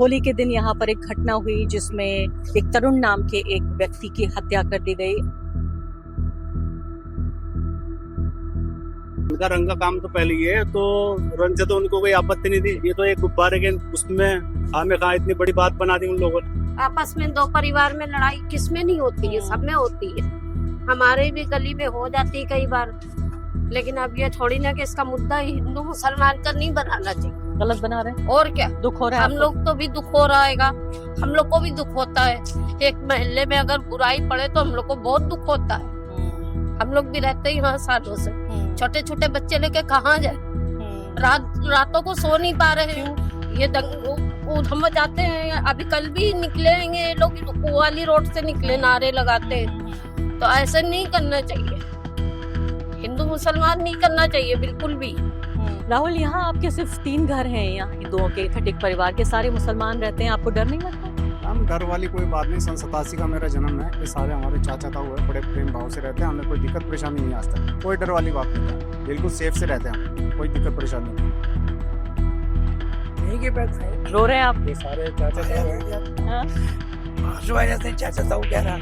होली के दिन यहाँ पर एक घटना हुई जिसमें एक तरुण नाम के एक व्यक्ति की हत्या कर दी गई। उनका रंग का काम तो पहले ही है, तो रंग से तो उनको कोई आपत्ति नहीं थी। ये तो एक गुब्बारे के उसमें हमें कहा इतनी बड़ी बात बना दी उन लोगों ने। आपस में दो परिवार में लड़ाई किसमें नहीं होती है, सब में होती है। हमारे भी गली में हो जाती है कई बार, लेकिन अब ये थोड़ी ना कि इसका मुद्दा हिंदू मुसलमान का नहीं बनाना चाहिए। गलत बना रहे हैं और क्या, दुख हो रहा है हम लोग तो भी दुख हो रहेगा, हम लोग को भी दुख होता है। एक महल्ले में अगर बुराई पड़े तो हम लोग को बहुत दुख होता है। हम लोग भी रहते ही वहाँ सालों से, छोटे छोटे बच्चे लेके कहाँ जाए, रातों को सो नहीं पा रहे हैं। ये हम जाते हैं, अभी कल भी निकले हैं ये लोग, वो वाली रोड से निकले, नारे लगाते हैं। तो ऐसे नहीं करना चाहिए, हिंदू मुसलमान नहीं करना चाहिए बिल्कुल भी। राहुल, यहाँ आपके सिर्फ 3 घर हैं यहाँ हिंदुओं के, खटिक परिवार के, सारे मुसलमान रहते हैं। आपको डर नहीं लगता? हम डर वाली कोई बात नहीं। सन 87 का मेरा जन्म है, ये सारे हमारे चाचा ताऊ है, बड़े प्रेम भाव से रहते हैं। हमें कोई दिक्कत परेशानी नहीं आज तक, कोई डर वाली बात नहीं है। बिल्कुल सेफ से रहते हैं हम, कोई दिक्कत परेशानी नहीं। रो रहे हैं आप? ये सारे चाचा ताऊ हैं, चाचा ताऊ कह रहा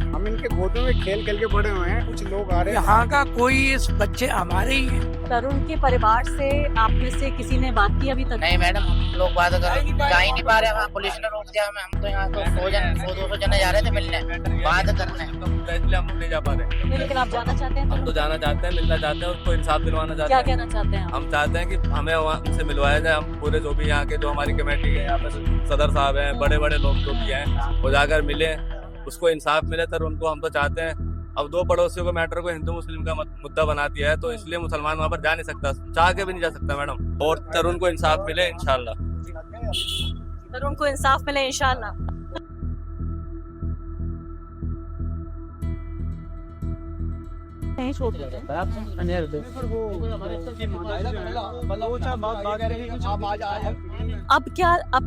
हम इनके गोदों में खेल खेल के बड़े हुए हैं। कुछ लोग आ रहे हैं, यहाँ का कोई इस बच्चे हमारे ही हैं। तरुण के परिवार से आप में से किसी ने बात की अभी तक? नहीं मैडम, हम लोग बात कर जा ही नहीं पा रहे। वहाँ पुलिस ने रोक दिया हमें। हम तो यहाँ तो 100-200 जने जा रहे थे मिलने, बात करने। हम नहीं जा पा रहे। लेकिन आप जाना चाहते हैं? हम तो जाना चाहते हैं, मिलना चाहते हैं, उसको इंसाफ दिलवाना चाहते क्या हैं। कहना चाहते हैं आप? हम चाहते हैं कि हमें वहाँ उनसे मिलवाया जाए। हम पूरे जो भी यहाँ के, जो हमारी कमेटी है, यहाँ पे सदर साहब हैं, बड़े बड़े लोग जो भी हैं, वो जाकर मिले, उसको इंसाफ मिले। तर उनको हम तो चाहते हैं। अब 2 पड़ोसियों को मैटर को हिंदू मुस्लिम का मुद्दा बना दिया है, तो इसलिए मुसलमान वहाँ पर जा नहीं सकता, चाह के भी नहीं जा सकता मैडम। और तरुण को इंसाफ मिले इंशाल्लाह। तरुण को इंसाफ मिले इंशाल्लाह। अब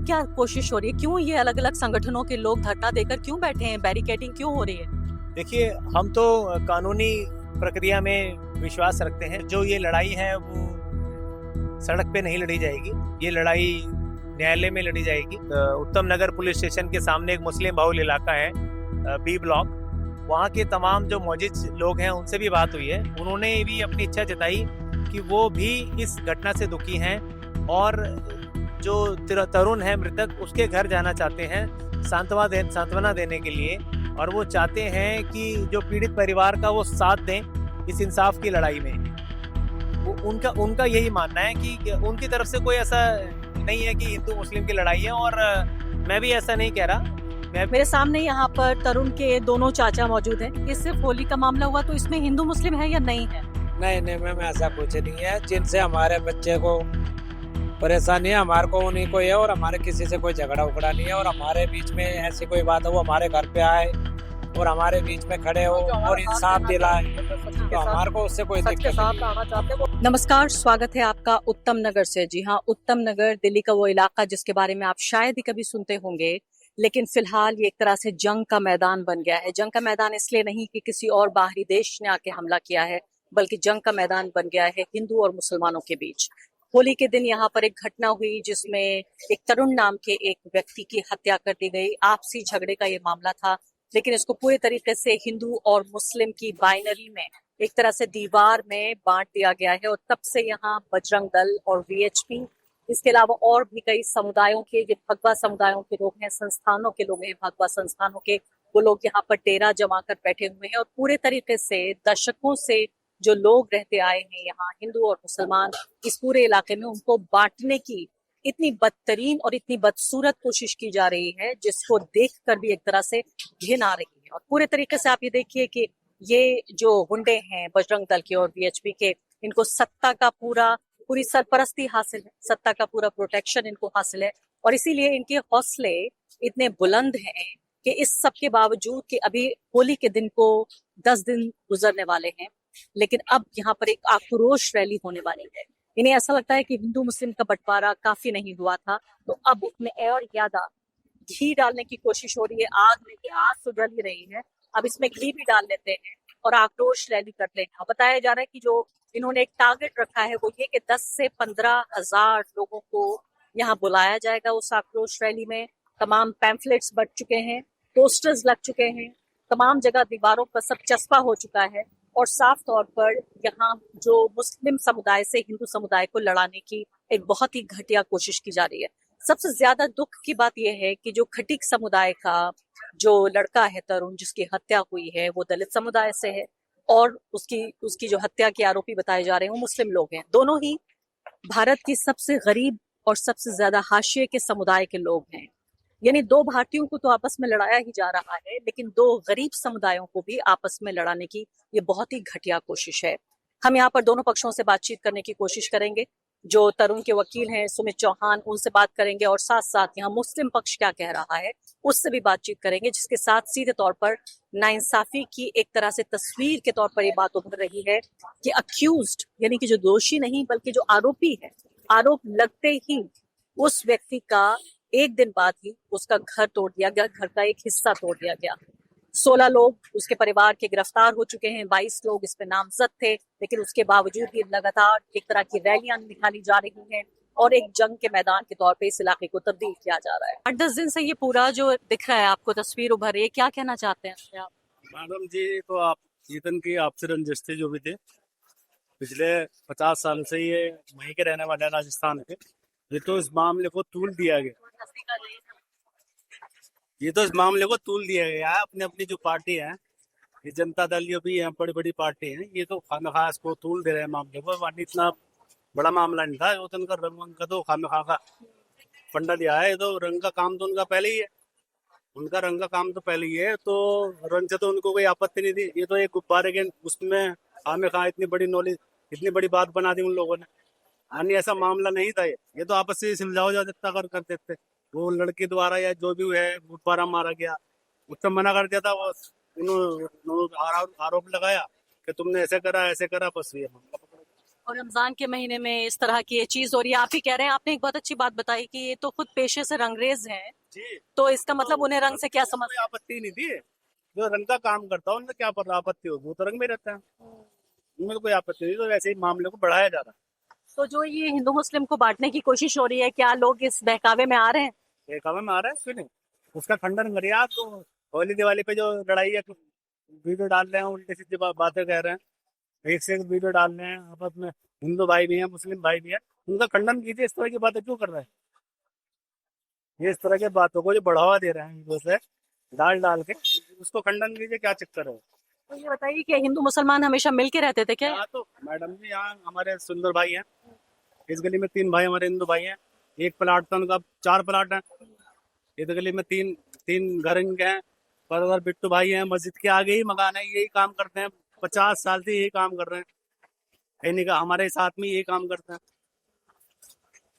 क्या कोशिश हो रही है? क्यों ये अलग अलग संगठनों के लोग धरना देकर क्यों बैठे हैं? बैरिकेडिंग क्यों हो रही है? देखिए, हम तो कानूनी प्रक्रिया में विश्वास रखते हैं। जो ये लड़ाई है वो सड़क पे नहीं लड़ी जाएगी, ये लड़ाई न्यायालय में लड़ी जाएगी। उत्तम नगर पुलिस स्टेशन के सामने एक मुस्लिम बहुल इलाका है, बी ब्लॉक। वहाँ के तमाम जो मौजूद लोग हैं उनसे भी बात हुई है। उन्होंने भी अपनी इच्छा जताई कि वो भी इस घटना से दुखी हैं और जो तरुण है मृतक, उसके घर जाना चाहते हैं सांत्वना देने के लिए। और वो चाहते हैं कि जो पीड़ित परिवार का वो साथ दें इस इंसाफ की लड़ाई में। उनका यही मानना है कि उनकी तरफ से कोई ऐसा नहीं है कि हिंदू मुस्लिम की लड़ाई है, और मैं भी ऐसा नहीं कह रहा। मेरे सामने यहाँ पर तरुण के दोनों चाचा मौजूद हैं। ये सिर्फ होली का मामला हुआ, तो इसमें हिंदू मुस्लिम है या नहीं है? नहीं मैम, ऐसा कुछ नहीं है। जिनसे हमारे बच्चे को परेशानी है, हमारे को उन्हीं को है, और हमारे किसी से कोई झगड़ा उगड़ा नहीं है। और हमारे बीच में ऐसी कोई बात हो, हमारे घर पे आए और हमारे बीच में खड़े हो और इंसाफ दिलाए, तो हमारे को उससे कोई दिक्कत नहीं। नमस्कार, स्वागत है आपका उत्तम नगर से। जी हाँ, उत्तम नगर दिल्ली का वो इलाका जिसके बारे में आप शायद ही कभी सुनते होंगे, लेकिन फिलहाल ये एक तरह से जंग का मैदान बन गया है। जंग का मैदान इसलिए नहीं कि किसी और बाहरी देश ने आके हमला किया है, बल्कि जंग का मैदान बन गया है हिंदू और मुसलमानों के बीच। होली के दिन यहाँ पर एक घटना हुई जिसमें एक तरुण नाम के एक व्यक्ति की हत्या कर दी गई। आपसी झगड़े का ये मामला था, लेकिन इसको पूरे तरीके से हिंदू और मुस्लिम की बाइनरी में, एक तरह से दीवार में बांट दिया गया है। और तब से यहाँ बजरंग दल और वीएचपी, इसके अलावा और भी कई समुदायों के, जो भगवा समुदायों के लोग हैं, संस्थानों के लोग हैं, भगवा संस्थानों के, वो लोग यहाँ पर डेरा जमा कर बैठे हुए हैं। और पूरे तरीके से दशकों से जो लोग रहते आए हैं यहाँ, हिंदू और मुसलमान, इस पूरे इलाके में, उनको बांटने की इतनी बदतरीन और इतनी बदसूरत कोशिश की जा रही है, जिसको देखकर भी एक तरह से घिन आ रही है। और पूरे तरीके से आप ये देखिए कि ये जो गुंडे हैं बजरंग दल के और वीएचपी के, इनको सत्ता का पूरी सरपरस्ती हासिल है, सत्ता का पूरा प्रोटेक्शन इनको हासिल है। और इसीलिए इनके हौसले इतने बुलंद हैं कि इस सब के बावजूद कि अभी होली के दिन को 10 दिन गुजरने वाले हैं, लेकिन अब यहाँ पर एक आक्रोश रैली होने वाली है। इन्हें ऐसा लगता है कि हिंदू मुस्लिम का बंटवारा काफी नहीं हुआ था, तो अब उसमें और ज्यादा घी डालने की कोशिश हो रही है। आग में की आग तो जल ही रही है, अब इसमें घी भी डाल लेते हैं और आक्रोश रैली करते हैं। बताया जा रहा है कि जो इन्होंने एक टारगेट रखा है वो ये कि 10 से 15 हजार लोगों को यहाँ बुलाया जाएगा उस आक्रोश रैली में। तमाम पैम्फलेट्स बट चुके हैं, पोस्टर्स लग चुके हैं, तमाम जगह दीवारों पर सब चस्पा हो चुका है और साफ तौर पर यहाँ जो मुस्लिम समुदाय से हिंदू समुदाय को लड़ाने की एक बहुत ही घटिया कोशिश की जा रही है। सबसे ज्यादा दुख की बात यह है कि जो खटीक समुदाय का जो लड़का है तरुण जिसकी हत्या हुई है वो दलित समुदाय से है और उसकी जो हत्या के आरोपी बताए जा रहे हैं वो मुस्लिम लोग हैं। दोनों ही भारत की सबसे गरीब और सबसे ज्यादा हाशिए के समुदाय के लोग हैं। यानी दो भारतीयों को तो आपस में लड़ाया ही जा रहा है, लेकिन दो गरीब समुदायों को भी आपस में लड़ाने की ये बहुत ही घटिया कोशिश है। हम यहाँ पर दोनों पक्षों से बातचीत करने की कोशिश करेंगे। जो तरुण के वकील हैं सुमित चौहान, उनसे बात करेंगे और साथ साथ यहाँ मुस्लिम पक्ष क्या कह रहा है उससे भी बातचीत करेंगे, जिसके साथ सीधे तौर पर नाइंसाफी की एक तरह से तस्वीर के तौर पर ये बात उभर रही है कि अक्यूज्ड यानी कि जो दोषी नहीं बल्कि जो आरोपी है, आरोप लगते ही उस व्यक्ति का एक दिन बाद ही उसका घर तोड़ दिया गया, घर का एक हिस्सा तोड़ दिया गया। 16 लोग उसके परिवार के गिरफ्तार हो चुके हैं, 22 लोग इस पे नामजद थे, लेकिन उसके बावजूद भी लगातार एक तरह की रैलियां निकाली जा रही हैं और एक जंग के मैदान के तौर पे इस इलाके को तब्दील किया जा रहा है। 8-10 दिन से ये पूरा जो दिख रहा है आपको तस्वीर उभर रही है, क्या कहना चाहते हैं आप? मैडम जी, तो आप चेतन की आपसे रंजिश थे जो भी थे, पिछले 50 साल से ये वहीं के रहने वाले राजस्थान के, ये तो इस मामले को तूल दिया गया है। अपनी अपनी जो पार्टी है, ये जनता दल ये भी है, बड़ी बड़ी पार्टी है, ये तो खामखा इसको तूल दे रहे हैं मामले को। वानी इतना बड़ा मामला नहीं था, वो तो उनका रंग का तो खामखा का फंडा दिया है। तो रंग का काम तो उनका पहले ही है, उनका रंग का काम तो पहले ही है, तो रंग से तो उनको कोई आपत्ति नहीं थी। ये तो एक गुब्बारे के उसमें खामखा इतनी बड़ी नॉलेज, इतनी बड़ी बात बना दी उन लोगों ने। यानी ऐसा मामला नहीं था ये तो आपस से सुलझाओ जा जितना कर देते। वो लड़के द्वारा या जो भी है गुब्बारा मारा गया, उससे मना कर दिया था। वो उन्होंने आरोप लगाया कि तुमने ऐसे करा, बस ये मामला पकड़। और रमजान के महीने में इस तरह की ये चीज हो रही है। आप ही कह रहे हैं, आपने एक बहुत अच्छी बात बताई कि ये तो खुद पेशे से रंगरेज हैं जी, तो इसका मतलब उन्हें रंग से क्या समझ? कोई आपत्ति नहीं थी। जो रंग का काम करता है उनमें क्या आपत्ति होगी, वो तो रंग में रहता है, उनमें तो कोई आपत्ति नहीं। तो वैसे ही मामले को बढ़ाया जा रहा है। तो जो ये हिंदू मुस्लिम को बांटने की कोशिश हो रही है, क्या लोग इस बहकावे में आ रहे हैं? बहकावे में आ रहा है, क्यों नहीं? उसका खंडन करिए आप। तो होली दिवाली पे जो लड़ाई है, वीडियो डाल रहे हैं, उल्टी सीधी बातें कह रहे हैं, एक से एक वीडियो डाल रहे हैं आपस में। हिंदू भाई भी है, मुस्लिम भाई भी है, उनका खंडन कीजिए। इस तरह की बातें क्यों कर रहे हैं? ये इस तरह की बातों को जो बढ़ावा दे रहे हैं से डाल के, उसको खंडन कीजिए। क्या चक्कर है? तो ये बताइए कि हिंदू मुसलमान हमेशा मिलके रहते थे क्या? यहाँ तो मैडम जी, यहाँ हमारे सुंदर भाई हैं, इस गली में 3 भाई हमारे हिंदू भाई हैं। एक प्लाट था उनका, 4 प्लाट हैं। इस गली में तीन घर इनके हैं। पर उधर बिट्टू भाई हैं, मस्जिद के आगे ही मकान है, यही काम करते हैं। 50 साल से यही काम कर रहे हैं, इन्हीं का हमारे साथ में यही काम करते हैं।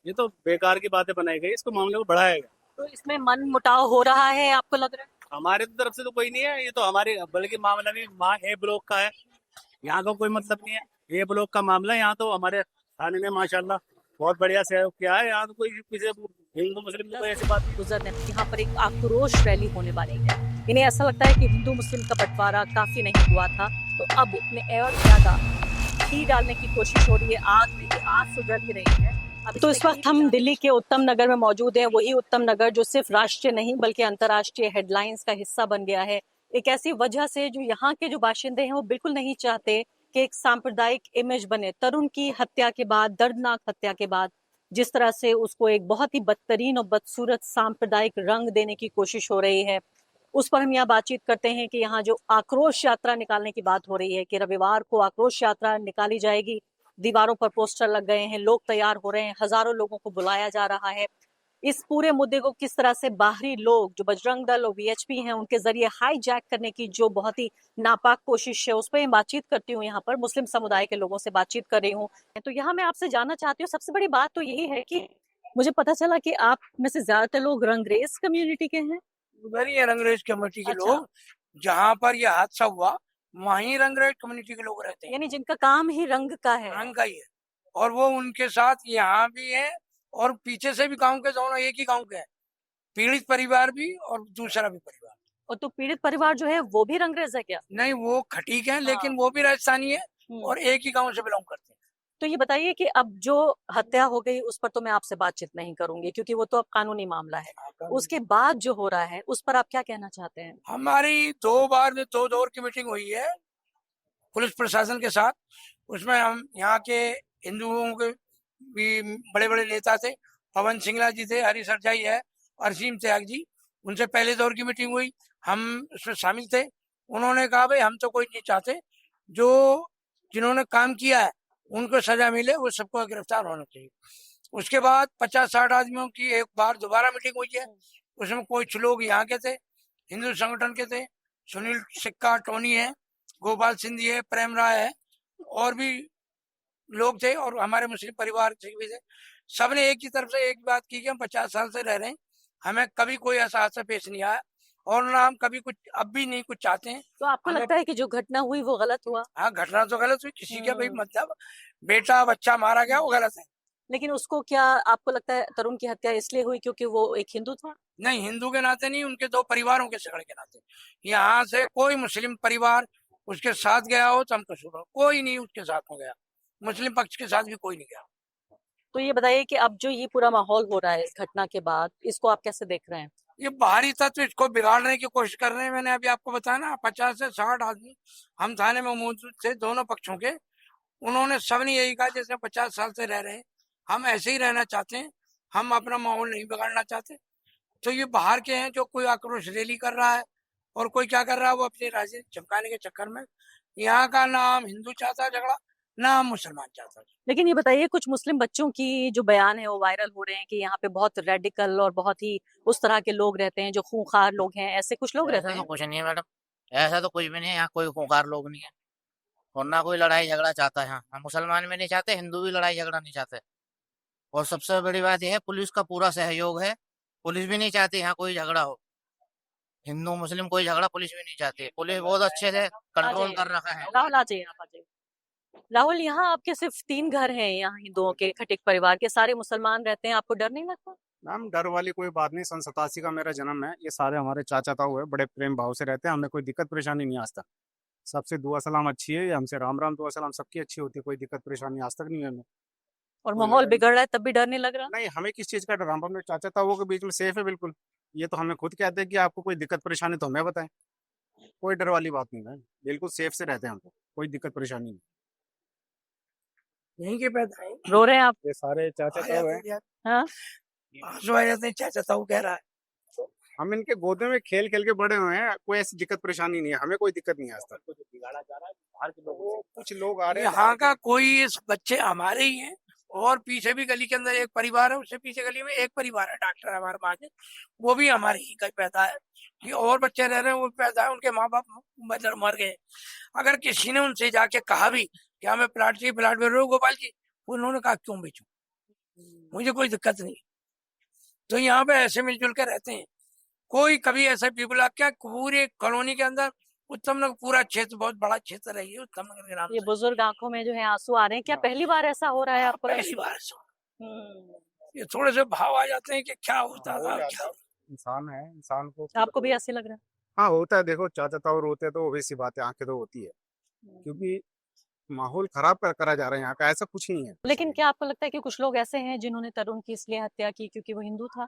ये तो बेकार की बातें बनाई गई, इसको मामले को बढ़ाया गया। तो इसमें मन मुटाव हो रहा है आपको लग रहा है? हमारे तरफ से तो कोई नहीं है, ये तो हमारे बल्कि मामला भी वहाँ ए ब्लॉक का है, यहाँ का कोई मतलब नहीं है। ए ब्लॉक का मामला, यहाँ तो हमारे थाने ने माशाल्लाह बहुत बढ़िया सहयोग किया है। यहाँ तो कोई किसी हिंदू मुस्लिम को ऐसी बात नहीं। गुजरने यहाँ पर एक आक्रोश रैली होने वाली है। इन्हें ऐसा लगता है कि हिंदू मुस्लिम का बंटवारा काफी नहीं हुआ था, तो अब उसमें और ज्यादा घी डालने की कोशिश हो रही है। आग सुलझ ही रही है। तो इस वक्त हम दिल्ली के उत्तम नगर में मौजूद हैं, वही उत्तम नगर जो सिर्फ राष्ट्रीय नहीं बल्कि अंतर्राष्ट्रीय हेडलाइंस का हिस्सा बन गया है। एक ऐसी वजह से जो यहाँ के जो बाशिंदे हैं वो बिल्कुल नहीं चाहते कि एक सांप्रदायिक इमेज बने। तरुण की हत्या के बाद, दर्दनाक हत्या के बाद जिस तरह से उसको एक बहुत ही बदतरीन और बदसूरत सांप्रदायिक रंग देने की कोशिश हो रही है, उस पर हम यहाँ बातचीत करते हैं कि यहाँ जो आक्रोश यात्रा निकालने की बात हो रही है कि रविवार को आक्रोश यात्रा निकाली जाएगी। दीवारों पर पोस्टर लग गए हैं, लोग तैयार हो रहे हैं, हजारों लोगों को बुलाया जा रहा है। इस पूरे मुद्दे को किस तरह से बाहरी लोग जो बजरंग दल और वीएचपी हैं उनके जरिए हाईजैक करने की जो बहुत ही नापाक कोशिश है, उस पर मैं बातचीत करती हूँ। यहाँ पर मुस्लिम समुदाय के लोगों से बातचीत कर रही हूँ। तो यहाँ मैं आपसे जानना चाहती हूँ, सबसे बड़ी बात तो यही है कि मुझे पता चला कि आप में से ज्यादातर लोग रंगरेज कम्युनिटी के हैं। उधर ही रंगरेज कम्युनिटी के अच्छा। लोग, जहाँ पर यह हादसा हुआ वहीं रंगरेज कम्युनिटी के लोग रहते हैं, यानी जिनका काम ही रंग का है। रंग का ही है। और वो उनके साथ यहाँ भी है और पीछे से भी गांव के, दोनों एक ही गांव के हैं। पीड़ित परिवार भी और दूसरा भी परिवार। और तो पीड़ित परिवार जो है वो भी रंगरेज है क्या? नहीं, वो खटीक है, लेकिन वो भी राजस्थानी है और एक ही गांव से बिलोंग करते हैं। तो ये बताइए कि अब जो हत्या हो गई उस पर तो मैं आपसे बातचीत नहीं करूंगी क्योंकि वो तो अब कानूनी मामला है। उसके बाद जो हो रहा है उस पर आप क्या कहना चाहते हैं? हमारी 2 बार 2 दौर की मीटिंग हुई है पुलिस प्रशासन के साथ। उसमें हम यहाँ के हिंदुओं के भी बड़े बड़े नेता थे, पवन सिंगला जी थे, हरी सरजाई है, अरसीम त्याग जी, उनसे पहले दौर की मीटिंग हुई, हम उसमें शामिल थे। उन्होंने कहा भाई हम तो कोई नहीं चाहते, जो जिन्होंने काम किया है उनको सजा मिले, वो सबको गिरफ्तार होना चाहिए। उसके बाद 50-60 आदमियों की एक बार दोबारा मीटिंग हुई है। उसमें कुछ लोग यहाँ के थे, हिंदू संगठन के थे, सुनील सिक्का टोनी है, गोपाल सिंधी है, प्रेम राय है, और भी लोग थे, और हमारे मुस्लिम परिवार से भी थे। सबने एक ही तरफ से एक बात की कि हम 50 साल से रह रहे हैं, हमें कभी कोई ऐसा हादसा पेश नहीं आया, और ना हम कभी कुछ अब भी नहीं कुछ चाहते हैं। तो आपको लगता है कि जो घटना हुई वो गलत हुआ? हाँ, घटना तो गलत हुई, किसी का भाई मतलब बेटा बच्चा मारा गया वो गलत है। लेकिन उसको क्या आपको लगता है तरुण की हत्या इसलिए हुई क्योंकि वो एक हिंदू था? नहीं, हिंदू के नाते नहीं, उनके 2 परिवारों के झगड़े के नाते। यहाँ से कोई मुस्लिम परिवार उसके साथ गया हो तो हम कसूर हो, कोई नहीं उसके साथ में गया, मुस्लिम पक्ष के साथ भी कोई नहीं गया। तो ये बताइए कि अब जो ये पूरा माहौल हो रहा है इस घटना के बाद, इसको आप कैसे देख रहे हैं? ये बाहरी तत्व इसको बिगाड़ने की कोशिश कर रहे हैं। मैंने अभी आपको बताया ना, 50 से 60 आदमी हम थाने में मौजूद थे, दोनों पक्षों के। उन्होंने सबने यही कहा जैसे 50 साल से रह रहे हैं, हम ऐसे ही रहना चाहते हैं, हम अपना माहौल नहीं बिगाड़ना चाहते। तो ये बाहर के हैं, जो कोई आक्रोश रैली कर रहा है और कोई क्या कर रहा है, वो अपनी राजनीति चमकाने के चक्कर में। यहाँ का नाम हिंदू चाहता है झगड़ा, ना हम मुसलमान चाहता है। लेकिन ये बताइए कुछ मुस्लिम बच्चों की जो बयान है वो वायरल हो रहे हैं कि यहाँ पे बहुत रेडिकल और बहुत ही उस तरह के लोग रहते हैं जो खूंखार लोग हैं, ऐसे कुछ लोग रहते ऐसा तो हैं। कुछ नहीं है मैडम, ऐसा तो कुछ भी नहीं है। यहाँ कोई खूंखार लोग नहीं है, और ना कोई लड़ाई झगड़ा चाहता है। हाँ, हम मुसलमान भी नहीं चाहते, हिंदू भी लड़ाई झगड़ा नहीं चाहते। और सबसे बड़ी बात यह है, पुलिस का पूरा सहयोग है, पुलिस भी नहीं चाहती यहाँ कोई झगड़ा हो। हिंदू मुस्लिम कोई झगड़ा पुलिस भी नहीं चाहती, पुलिस बहुत अच्छे से कंट्रोल जाइए। कर रखा है। राहुल आ जाइए, आप आ जाइए। राहुल, यहाँ आपके सिर्फ 3 घर हैं यहाँ हिंदुओं के, खटिक परिवार के, सारे मुसलमान रहते हैं, आपको डर नहीं लगता? मैम डर वाली कोई बात नहीं। सन 87 का मेरा जन्म है, ये सारे हमारे चाचा ताऊ है, बड़े प्रेम भाव से रहते हैं, हमें कोई दिक्कत परेशानी नहीं आज तक। सबसे दुआ सलाम अच्छी है, हमसे राम राम दुआ सलाम सबकी अच्छी होती है, कोई दिक्कत परेशानी आज तक नहीं है हमें। और कोई माहौल लड़ाई बिगड़ रहा है तब भी डर नहीं लग रहा? नहीं, हमें किस चीज का डर? हम अपने चाचा ताऊ के बीच में सेफ है बिल्कुल। ये तो हमें खुद कहते हैं कि आपको कोई दिक्कत परेशानी तो हमें बताएं। कोई डर वाली बात नहीं है, बिल्कुल सेफ से रहते हैं हम तो, कोई दिक्कत परेशानी नहीं। यहीं के पैदा है, रो रहे हैं आप? ये सारे चाचा ताऊ हैं, हाँ, आंसू आ जाते हैं, चाचा ताऊ कह रहा है। हम इनके गोदे में खेल खेल के बड़े हुए हैं, कोई ऐसी दिक्कत परेशानी नहीं है, हमें कोई दिक्कत नहीं है आज तक। कुछ लोग आ रहे हैं यहाँ का कोई इस बच्चे हमारे ही हैं, और पीछे भी गली के अंदर एक परिवार है, उससे पीछे गली में एक परिवार है, डॉक्टर है हमारे माँ के, वो भी हमारे ही का पैदा है। कि और बच्चे रह रहे हैं वो भी पैदा है, उनके माँ बाप मर गए। अगर किसी ने उनसे जाके कहा भी कि हमें प्लाट चाहिए, प्लाट बेच रहे हो गोपाल जी, उन्होंने कहा क्यों बेचूं, मुझे कोई दिक्कत नहीं। तो यहाँ पे ऐसे मिलजुल के रहते हैं, कोई कभी ऐसा पीपला क्या पूरे कॉलोनी के अंदर उत्तम नगर पूरा क्षेत्र बहुत बड़ा क्षेत्र है ये उत्तम नगर के नाम ये से। बुजुर्ग आंखों में जो है आंसू आ रहे हैं, क्या पहली बार ऐसा हो रहा है आपको? पहली बार ऐसा। हम्म। ये थोड़े से भाव आ जाते हैं कि क्या होता था क्या। इंसान है, इंसान को आपको भी ऐसे लग रहा है? हाँ होता है। देखो चाचा ताऊ रोते हैं तो वैसी बात है, आंखें तो होती है, क्योंकि माहौल खराब करा जा रहा है यहाँ का, ऐसा कुछ नहीं है। लेकिन क्या आपको लगता है कि कुछ लोग ऐसे हैं जिन्होंने तरुण की इसलिए हत्या की क्योंकि वो हिंदू था?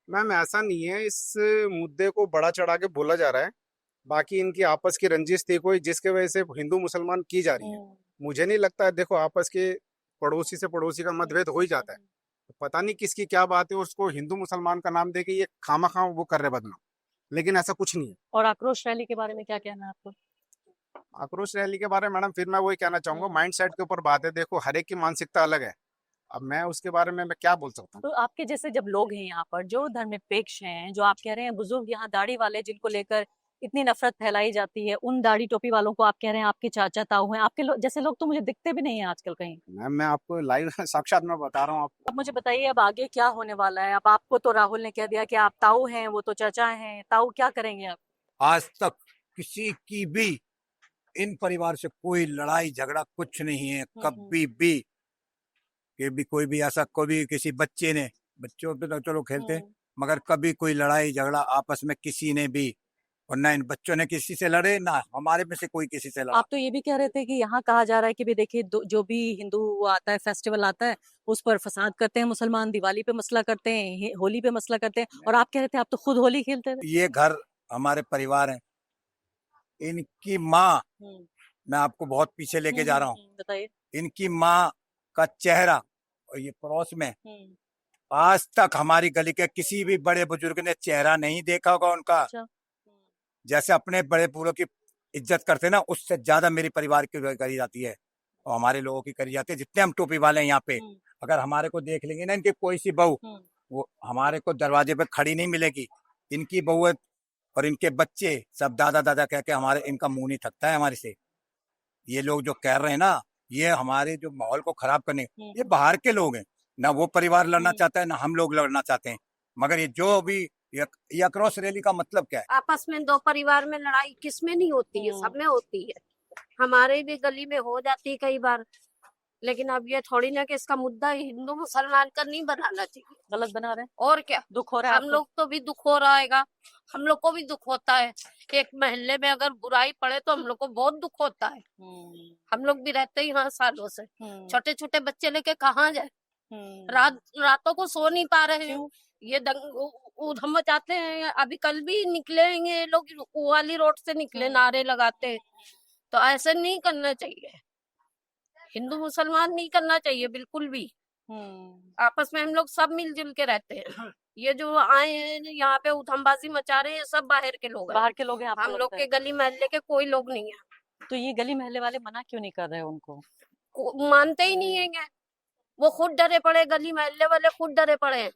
मैम ऐसा नहीं है, इस मुद्दे को बड़ा चढ़ा के बोला जा रहा है, बाकी इनकी आपस की रंजिश थी कोई, जिसके वजह से हिंदू मुसलमान की जा रही है। मुझे नहीं लगता है, देखो आपस के पड़ोसी से पड़ोसी का मतभेद हो ही जाता है, पता नहीं किसकी क्या बात है, उसको हिंदू मुसलमान का नाम देके ये खामा वो कर रहे बदनाम, लेकिन ऐसा कुछ नहीं है। और आक्रोश रैली के बारे में क्या कहना है आपको? आक्रोश रैली के बारे में मैडम फिर मैं वही कहना चाहूंगा, माइंड सेट के ऊपर बात है। देखो हर एक की मानसिकता अलग है, अब मैं उसके बारे में मैं क्या बोल सकता हूँ। तो आपके जैसे जब लोग हैं यहाँ पर जो धर्मनिरपेक्ष हैं, जो आप कह रहे हैं बुजुर्ग यहाँ दाढ़ी वाले जिनको लेकर इतनी नफरत फैलाई जाती है, उन दाढ़ी टोपी वालों को आप कह रहे हैं आपके चाचा ताऊ हैं, आपके जैसे लोग तो मुझे दिखते भी नहीं है आजकल कहीं। मैम मैं आपको लाइव साक्षात में बता रहा हूँ आपको। अब मुझे बताइए अब आगे क्या होने वाला है? अब आपको तो राहुल ने कह दिया कि आप ताऊ हैं, वो तो चाचा हैं, ताऊ क्या करेंगे आप? आज तक किसी की भी इन परिवार से कोई लड़ाई झगड़ा कुछ नहीं है, कभी भी कि भी कोई भी ऐसा कभी किसी बच्चे ने, बच्चों पे तो चलो खेलते हैं, मगर कभी कोई लड़ाई झगड़ा आपस में किसी ने भी और ना इन बच्चों ने किसी से लड़े, ना हमारे में से कोई किसी से लड़ा। आप तो ये भी कह रहे थे कि यहाँ कहा जा रहा है कि भी देखिए जो भी हिंदू वो आता है फेस्टिवल आता है उस पर फसाद करते हैं मुसलमान, दिवाली पे मसला करते हैं, होली पे मसला करते हैं, और आप कह रहे थे आप तो खुद होली खेलते थे। ये घर हमारे परिवार है, इनकी माँ, मैं आपको बहुत पीछे लेके जा रहा हूँ, बताइए। इनकी माँ का चेहरा और ये पड़ोस में आज तक हमारी गली के किसी भी बड़े बुजुर्ग ने चेहरा नहीं देखा होगा उनका। अच्छा। जैसे अपने बड़े बूढ़ों की इज्जत करते ना, उससे ज्यादा मेरी परिवार की करी जाती है और हमारे लोगों की करी जाती है। जितने हम टोपी वाले हैं यहाँ पे, अगर हमारे को देख लेंगे ना इनकी कोई सी बहू, वो हमारे को दरवाजे पे खड़ी नहीं मिलेगी। इनकी बहू और इनके बच्चे सब दादा दादा कह के हमारे, इनका मुंह नहीं थकता है हमारे से। ये लोग जो कह रहे हैं ना, ये हमारे जो माहौल को खराब करने, ये बाहर के लोग हैं ना। वो परिवार लड़ना चाहता है ना हम लोग लड़ना चाहते हैं, मगर ये जो भी ये अक्रॉस रैली का मतलब क्या है? आपस में दो परिवार में लड़ाई किसमें नहीं होती है, सब में होती है। हमारे भी गली में हो जाती है कई बार, लेकिन अब ये थोड़ी ना कि इसका मुद्दा हिंदू मुसलमान का नहीं बनाना चाहिए। गलत बना रहे हैं, और क्या, दुख हो रहा है हम लोग तो भी दुख हो रहा है, हम लोग को भी दुख होता है। एक मोहल्ले में अगर बुराई पड़े तो हम लोग को बहुत दुख होता है। हम लोग भी रहते ही यहाँ सालों से, छोटे छोटे बच्चे लेके कहाँ जाए, रातों को सो नहीं पा रहे हैं। ये उधम मचाते हैं। अभी कल भी निकलेंगे लोग, वाली रोड से निकले, नारे लगाते। तो ऐसे नहीं करना चाहिए, हिंदू मुसलमान नहीं करना चाहिए बिल्कुल भी। आपस में हम लोग सब मिलजुल के रहते हैं। ये जो आए हैं यहाँ पे उधमबाजी मचा रहे हैं, सब बाहर के लोग हैं। बाहर के लोग हैं, हम लोग के गली मोहल्ले के कोई लोग नहीं है। तो ये गली मोहल्ले वाले मना क्यों नहीं कर रहे हैं उनको? मानते ही नहीं है, वो खुद डरे पड़े, गली मोहल्ले वाले खुद डरे पड़े हैं।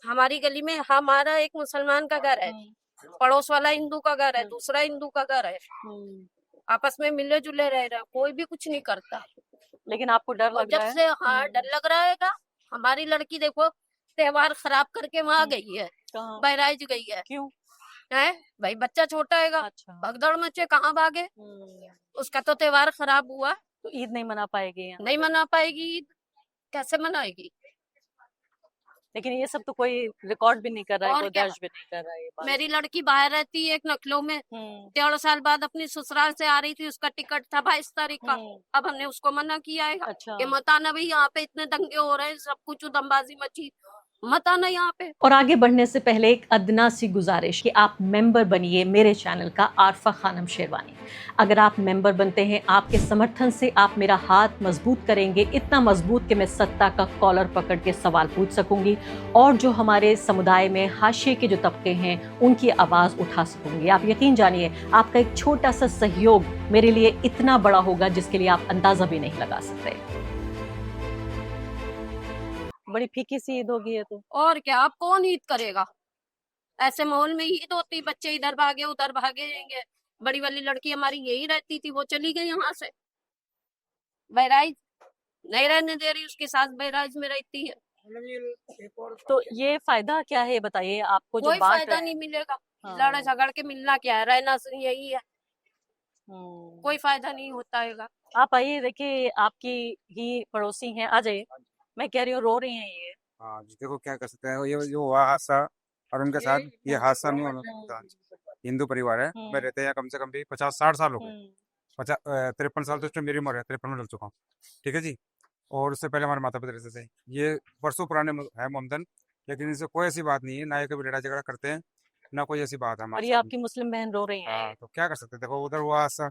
हमारी गली में हमारा एक मुसलमान का घर है, पड़ोस वाला हिंदू का घर है, दूसरा हिंदू का घर है। आपस में मिले जुले रह रहे, कोई भी कुछ नहीं करता। लेकिन आपको डर लग रहा है? जब से हाँ डर लग रहा है। हमारी लड़की देखो त्योहार खराब करके वहाँ गई है, बहराइच गई है। क्यों है भाई, बच्चा छोटा है। अच्छा। भगदड़ मचे, कहाँ भागे, उसका तो त्योहार खराब हुआ। तो ईद नहीं मना पाएगी? नहीं मना पाएगी ईद, कैसे मनाएगी? लेकिन ये सब तो कोई रिकॉर्ड भी नहीं कर रहा है, कोई दर्ज भी नहीं कर रहा है। मेरी लड़की बाहर रहती है एक नखलों में, 13 साल बाद अपनी ससुराल से आ रही थी, उसका टिकट था 22 तारीख का। अब हमने उसको मना किया है। अच्छा। कि मत आना भाई, यहाँ पे इतने दंगे हो रहे हैं, सब कुछ उधमबाजी मची, मत आना यहाँ पे। और आगे बढ़ने से पहले एक अदना सी गुजारिश कि आप मेंबर बनिए मेरे चैनल का, आरफा खानम शेरवानी। अगर आप मेंबर बनते हैं, आपके समर्थन से आप मेरा हाथ मजबूत करेंगे, इतना मजबूत कि मैं सत्ता का कॉलर पकड़ के सवाल पूछ सकूंगी और जो हमारे समुदाय में हाशिए के जो तबके हैं उनकी आवाज़ उठा सकूंगी। आप यकीन जानिए, आपका एक छोटा सा सहयोग मेरे लिए इतना बड़ा होगा जिसके लिए आप अंदाजा भी नहीं लगा सकते। बड़ी फीकी सी ईद होगी ये तो। और क्या, आप कौन ईद करेगा? ऐसे माहौल में ईद होती, बच्चे इधर भागे उधर भागे जाएंगे। बड़ी वाली लड़की हमारी यही रहती थी, वो चली गई यहाँ से बहराइच, नहीं रहने दे रही, उसके साथ बहराइच में रहती है। तो ये फायदा क्या है बताइए आपको? जो कोई बांट फायदा रहे हैं। नहीं मिलेगा। हाँ। लड़ झगड़ के मिलना क्या है, रहना यही है, कोई फायदा नहीं होता है। आप आइए, देखिए आपकी ही पड़ोसी हैं, आ जाइए। मैं कह रही हूँ रो रही हैं ये। हाँ जी, देखो क्या कर सकते हैं, ये जो हुआ हादसा और उनके साथ ये हादसा नहीं होना था। हिंदू परिवार है, मैं रहते हैं कम से कम भी 50-60 साल हो गए। 53 साल तो इसमें मेरी उम्र है, 53 में लग चुका हूँ, ठीक है जी। और उससे पहले हमारे माता पिता रहते थे, ये वर्षों पुराने है मोमदन, लेकिन इससे कोई ऐसी बात नहीं है, ना ये कभी लड़ाई झगड़ा करते हैं, ना कोई ऐसी बात है और हमारे ये साथ। आपकी मुस्लिम बहन रो रही है। हाँ, तो क्या कर सकते हैं, देखो उधर हुआ हादसा,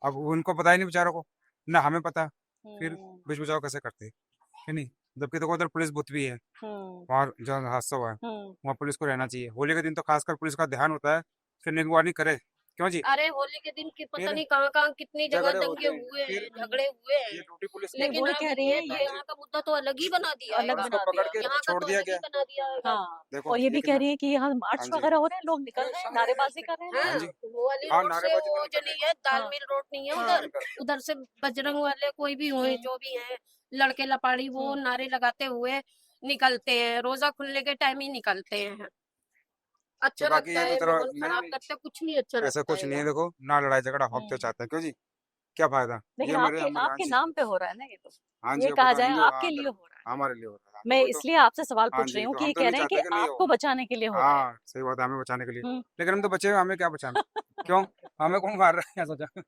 अब उनको पता ही नहीं बेचारों को, ना हमें पता, फिर बीच बचाव कैसे करते है नहीं। जबकि देखो उधर पुलिस बूथ भी है, वहाँ जहाँ हादसा हुआ है वहाँ पुलिस को रहना चाहिए। होली के दिन तो खासकर पुलिस का ध्यान होता है फिर निगरानी करे, क्यों जी? अरे होली के दिन की पता फिर नहीं कहाँ कितनी जगह झगड़े दंगे होते हैं, हुए हैं, फिर झगड़े हुए ये हैं। ड्यूटी पुलिस की लेकिन वही अब कह रही ये हैं, तो ये यहाँ का मुद्दा तो अलग ही बना दिया अलग है, बना उसको पकड़ के यहाँ का छोड़ तो दिया अलग ही गया। बना दिया है। हाँ। देखो और ये भी कितना- कह रही है कि यहाँ मार्च हाँ जी। वगैरह हो रहे हैं, लोग निकल रहे हैं, नारेबाजी कर रहे हैं। हाँ, हाँ जी। वो वाली हाँ, रोड से नारेबाजी वो तो जो नहीं है, दाल मिल रोड नहीं है उधर, उधर से बजरंग वाले कोई भी हुए जो भी हैं, लड़के लपाड़ी, वो नारे लगाते हुए निकलते हैं, रोजा खुलने के टाइम ही निकलते हैं। अच्छा तो बाकी लगता ये है, तो तरह माहौल खराब नहीं, करते, कुछ नहीं अच्छा ऐसा लगता कुछ है। नहीं है, देखो ना लड़ाई झगड़ा हम तो चाहते हैं, क्यों जी? क्या फायदा? लेकिन ये हमारे आपके हाँ आपके जी, नाम पे हो रहा है ना ये तो। हाँ जी, ये वो कहा पता जाए नहीं, वो आपके हाँ, लिए हो रहा है। हमारे लिए हो रहा है। मैं कोई तो- इसलिए आपसे सवाल हाँ पूछ जी, रही हूँ तो कि हम ये तो कह नहीं रहे हैं कि चाहते कि नहीं आपको हो। बचाने के लिए हो रहा है। हाँ सही बात है, हमें बचाने के लिए। हम्म। लेकिन हम तो बचे हुए, हमें क्या बचाना? क्यों? हमें कौन मार रहा है, क्या सोचा?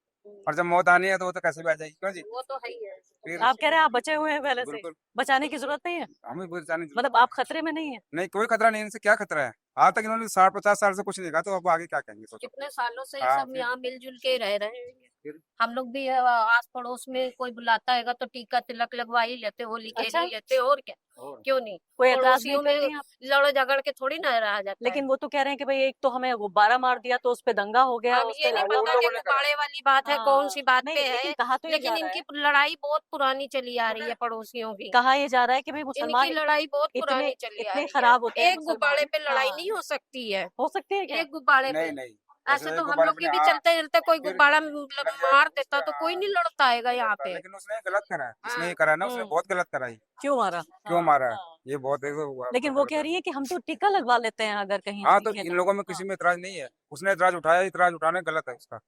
और जब मौत आनी है तो वो तो कैसे भी आ जाएगी, क्यों जी? वो तो है ही है। फिर आप कह रहे हैं आप बचे हुए हैं पहले से, बिल्कुल बचाने की जरूरत नहीं है, हमें बचाने की मतलब जरूरत आप खतरे में नहीं है। नहीं, कोई खतरा नहीं, इनसे क्या खतरा है? आज तक इन्होंने 60-50 साल से कुछ नहीं कहा, तो अब आगे क्या कहेंगे, सोचो। कितने सालों से ये हाँ, सब फिर- यहाँ मिलजुल के रह रहे हैं। फिर? हम लोग भी आस पड़ोस में कोई बुलाता है तो टीका तिलक लगवा ही लेते, होली के अच्छा। लिए लेते, और क्या, और? क्यों नहीं। कोई एतराज नहीं पड़ोसियों में करती आप? लड़ झगड़ के थोड़ी ना रहा जाता लेकिन वो तो कह रहे हैं कि भाई एक तो हमें गुब्बारा मार दिया तो उस पे दंगा हो है। गया, अब उस ये पे नहीं वो उन पता कि लोगों ने करा। गुब्बारे वाली बात है कौन सी बात नहीं, पे लेकिन है। कहा तो ये लेकिन जा रहा इनकी है, लड़ाई बहुत पुरानी चली आ रही है पड़ोसियों की। कहा ये जा रहा है कि भाई इनकी मुसलमान लड़ाई बहुत इतने पुरानी चली आ इतने रही खराब होते है। हैं एक गुब्बारे पे मुसलमान। लड़ाई हाँ, नहीं हो सकती है, हो सकती है क्या? एक गुब्बारे पे। नहीं नहीं, ऐसे ऐसे तो हम गुब्बारे लोग पे की नहीं, भी हाँ, चलते चलते कोई फिर गुब्बारा लग जाए मार तो देता उससे, तो कोई हाँ, नहीं लड़ता आएगा यहाँ पे। लेकिन उसने गलत करा है, इसने हाँ। ये करा ना, उसने हम्म। बहुत गलत करा है। क्यों मारा? क्यों मारा है? ये बहुत लेकिन वो कह रही है कि हम तो टीका लगवा लेते हैं अगर कहीं हाँ, से तो दिखे इन तो। लोगों में किसी में इतराज नहीं है, उसने इतराज उठाया, इतराज उठाने गलत है उसका।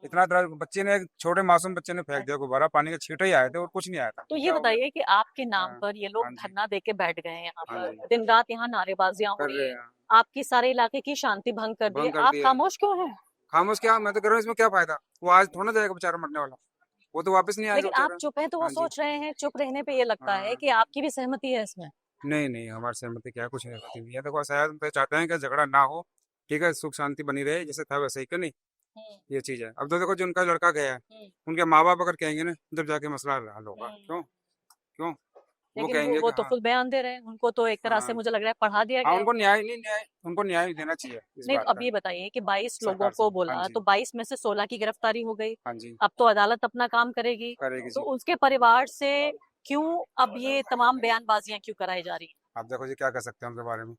इतना इतराज बच्चे ने, छोटे मासूम बच्चे ने फेंक दिया गुब्बारा, पानी के छींटे ही आए थे और कुछ नहीं आया था। तो ये क्या हुआ? बताइए कि आपके नाम हाँ, पर ये लोग हाँ जी, धरना दे के बैठ गए हैं यहाँ हाँ पर, जी, दिन रात यहाँ नारेबाजियां हो कर रही रहे है, हैं, आपकी सारे इलाके की शांति भंग कर दी है, भंग कर आप दिया। खामोश क्यों हैं? खामोश क्या, मैं तो कर रहा हूँ, इसमें क्या फायदा? वो आज थोड़ा ना जाएगा बेचारा मरने वाला, वो तो वापस नहीं आएगा लेकिन आप बेचारा। चुप हैं तो वो हाँ जी, सोच रहे हैं, चुप रहने पे ये लगता है हाँ, कि आपकी भी सहमति है इसमें। नहीं नहीं, हमारी सहमति क्या, कुछ नहीं होती है, देखो शायद हम तो चाहते हैं कि झगड़ा ना हो, ठीक है, सुख शांति बनी रहे, जैसे था वैसे ही, क्यों नहीं? ये चीज है। अब तो देखो, जो उनका लड़का गया है, उनके माँ बाप अगर कहेंगे ना, जब जाके मसला हल होगा। क्यों? क्यों? वो लेकिन कहेंगे वो कि तो हाँ, खुद बयान दे रहे हैं, उनको तो एक तरह से हाँ, मुझे लग रहा है पढ़ा दिया हाँ, गया है। उनको न्याय नहीं, उनको न्याय देना चाहिए इस नहीं तो बात अब का, ये बताइए कि 22 लोगों सरकार को से। हाँ बोला जी, तो 22 में से 16 की गिरफ्तारी हो गई, हाँ जी, अब तो अदालत अपना काम करेगी, करेगी तो जी। उसके परिवार से क्यों अब ये तमाम बयानबाजियां क्यों कराई जा रही आप देखो जी, क्या कर सकते हैं उनके बारे में,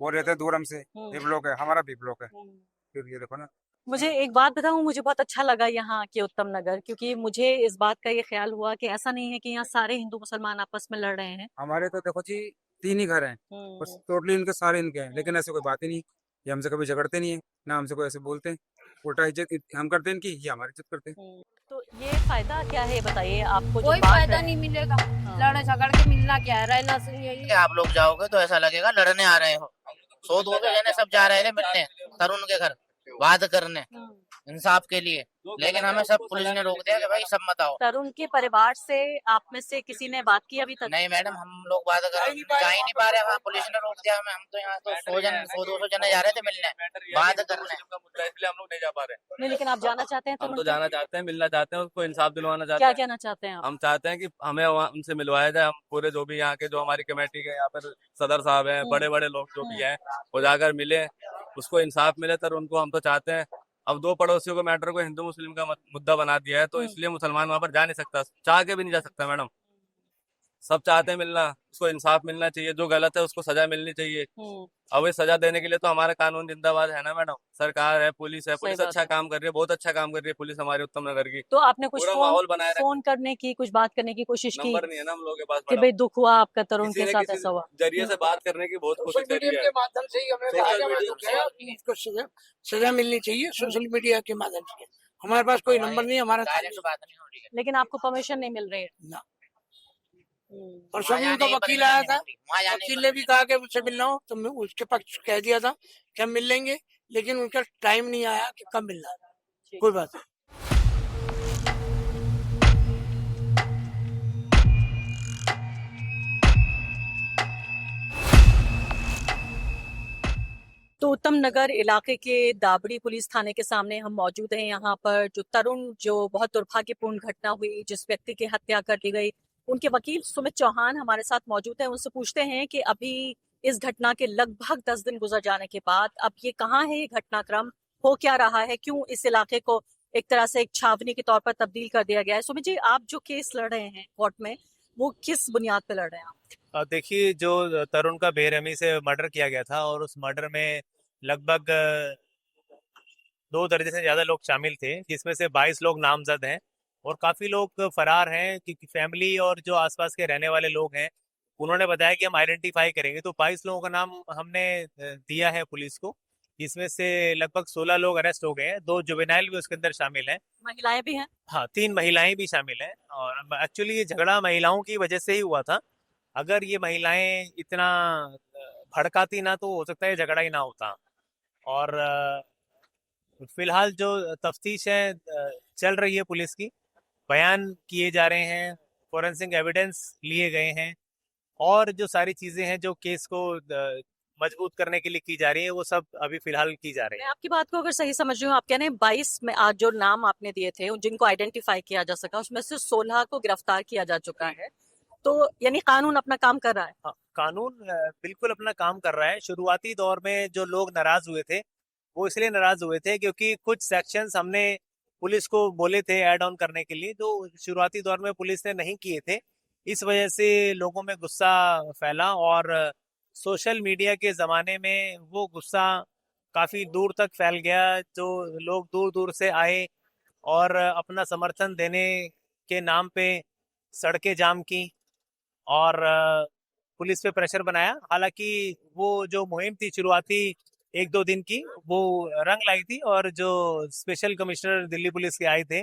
वो रहते हैं दूर हमसे, हैं? ये ब्लॉक है, हमारा भी ब्लॉक है, फिर ये देखो ना। मुझे एक बात बताऊं, मुझे बहुत अच्छा लगा यहाँ के उत्तम नगर, क्योंकि मुझे इस बात का ये ख्याल हुआ कि ऐसा नहीं है कि यहाँ सारे हिंदू मुसलमान आपस में लड़ रहे हैं। हमारे तो देखो जी 3 ही घर हैं, बस टोटली इनके सारे इनके हैं, लेकिन ऐसे कोई बात ही नहीं, ये हमसे कभी झगड़ते नहीं है, ना हमसे कोई ऐसे बोलते हैं, उल्टा इज्जत हम करते हैं इनकी, ये हमारी इज्जत करते हैं। तो ये फायदा क्या है, बताइए आपको जो कोई बात फायदा है। नहीं मिलेगा, लड़ झगड़ के मिलना क्या है, रहना सही है। कि आप लोग जाओगे तो ऐसा लगेगा लड़ने आ रहे हो। 100-200 जने सब जा रहे थे मिलने तरुण के घर, बात करने इंसाफ के लिए, लेकिन हमें सब पुलिस ने रोक दिया कि भाई सब मत आओ। तरुण के परिवार से आप में से किसी ने बात की अभी तक? नहीं मैडम, हम लोग बात कर जा ही नहीं पा रहे, वहाँ पुलिस ने रोक दिया हमें। हम तो यहाँ तो 100-200 जने जा रहे थे मिलने, बात करने। इसलिए हम लोग नहीं जा पा रहे। नहीं, लेकिन आप जाना चाहते हैं हम तरुण तो से? जाना चाहते हैं, मिलना चाहते हैं, उसको इंसाफ दिलवाना चाहते क्या हैं। कहना चाहते हैं आप? हम चाहते हैं कि हमें वहाँ उनसे मिलवाया जाए, हम पूरे जो भी यहाँ के, जो हमारी कमेटी के यहाँ पर सदर साहब हैं, बड़े बड़े लोग जो भी हैं, वो जाकर मिले, उसको इंसाफ मिले। तर उनको हम तो चाहते हैं, अब 2 पड़ोसियों को मैटर को हिंदू मुस्लिम का मुद्दा बना दिया है, तो इसलिए मुसलमान वहां पर जा नहीं सकता, चाह के भी नहीं जा सकता मैडम। सब चाहते हैं मिलना, उसको इंसाफ मिलना चाहिए, जो गलत है उसको सजा मिलनी चाहिए। अब ये सजा देने के लिए तो हमारा कानून जिंदाबाद है ना मैडम, सरकार है, पुलिस बात अच्छा है। काम कर रही है, बहुत अच्छा काम कर रही है पुलिस हमारे उत्तम नगर की। तो आपने कुछ पूरा फोन माहौल बनाए रखा, फोन करने की, कुछ बात करने की कोशिश की नंबर नहीं है ना हम लोगों के पास कि मैडम। भाई दुख हुआ आपका, तरुण किसी के ने साथ किसी ऐसा हुआ? जरिए से बात करने की बहुत कोशिश सोशल करी मीडिया है। के माध्यम से ही हमें सोशल कहा गया मीडिया है कि इसको सजा मिलनी चाहिए, सोशल मीडिया के माध्यम से। हमारे पास कोई नंबर नहीं, हमारा डायरेक्ट बात नहीं हो रही है। लेकिन आपको परमिशन नहीं मिल रही है? ना। वहाँ परसों भी जाने उनका की वकील परमिशन आया नहीं था, मिल रही, वहाँ जाने की वकील ने भी कहा कि मुझसे मिलना हो, तो मैं उसके पक्ष कह दिया था कि हम मिल लेंगे, लेकिन उनका टाइम नहीं आया कि कब मिलना है। कोई बात नहीं। तो उत्तम नगर इलाके के दाबड़ी पुलिस थाने के सामने हम मौजूद हैं। यहाँ पर जो तरुण, जो बहुत दुर्भाग्यपूर्ण घटना हुई, जिस व्यक्ति की हत्या कर दी गई, उनके वकील सुमित चौहान हमारे साथ मौजूद हैं। उनसे पूछते हैं कि अभी इस घटना के लगभग 10 दिन गुजर जाने के बाद अब ये कहाँ है, ये घटनाक्रम हो क्या रहा है, क्यों इस इलाके को एक तरह से एक छावनी के तौर पर तब्दील कर दिया गया है? सुमित जी, आप जो केस लड़ रहे हैं कोर्ट में, वो किस बुनियाद पर लड़ रहे हैं आप? देखिए, जो तरुण का बेरहमी से मर्डर किया गया था और उस मर्डर में लगभग 2 दर्जन से ज्यादा लोग शामिल थे, जिसमें से 22 लोग नामजद हैं और काफी लोग फरार हैं, क्योंकि फैमिली और जो आसपास के रहने वाले लोग हैं उन्होंने बताया कि हम आइडेंटिफाई करेंगे। तो 22 लोगों का नाम हमने दिया है पुलिस को, जिसमें से लगभग 16 लोग अरेस्ट हो गए हैं, 2 जुवेनाइल भी उसके अंदर शामिल हैं। महिलाएं भी हैं? हाँ, 3 महिलाएं भी शामिल हैं। और एक्चुअली ये झगड़ा महिलाओं की वजह से ही हुआ था, अगर ये महिलाएं इतना भड़काती ना तो हो सकता है झगड़ा ही ना होता। और फिलहाल जो तफ्तीश है चल रही है पुलिस की, बयान किए जा रहे हैं, फोरेंसिक एविडेंस लिए गए हैं, और जो सारी चीजें हैं जो केस को मजबूत करने के लिए की जा रही है वो सब अभी फिलहाल की जा रही मैं है। आपकी बात को अगर सही समझ रही हूँ, आप कह रहे हैं 22 में आज जो नाम आपने दिए थे जिनको आइडेंटिफाई किया जा सका उसमें से 16 को गिरफ्तार किया जा चुका है, तो यानी कानून अपना काम कर रहा है। हाँ, कानून बिल्कुल अपना काम कर रहा है। शुरुआती दौर में जो लोग नाराज हुए थे वो इसलिए नाराज हुए थे क्योंकि कुछ सेक्शंस हमने पुलिस को बोले थे ऐड ऑन करने के लिए, तो शुरुआती दौर में पुलिस ने नहीं किए थे। इस वजह से लोगों में गुस्सा फैला, और सोशल मीडिया के ज़माने में वो गुस्सा काफ़ी दूर तक फैल गया। जो लोग दूर दूर से आए और अपना समर्थन देने के नाम पे सड़कें जाम की और पुलिस पे प्रेशर बनाया। हालांकि वो जो मुहिम थी शुरुआती 1-2 दिन की, वो रंग लाई थी, और जो स्पेशल कमिश्नर दिल्ली पुलिस के आए थे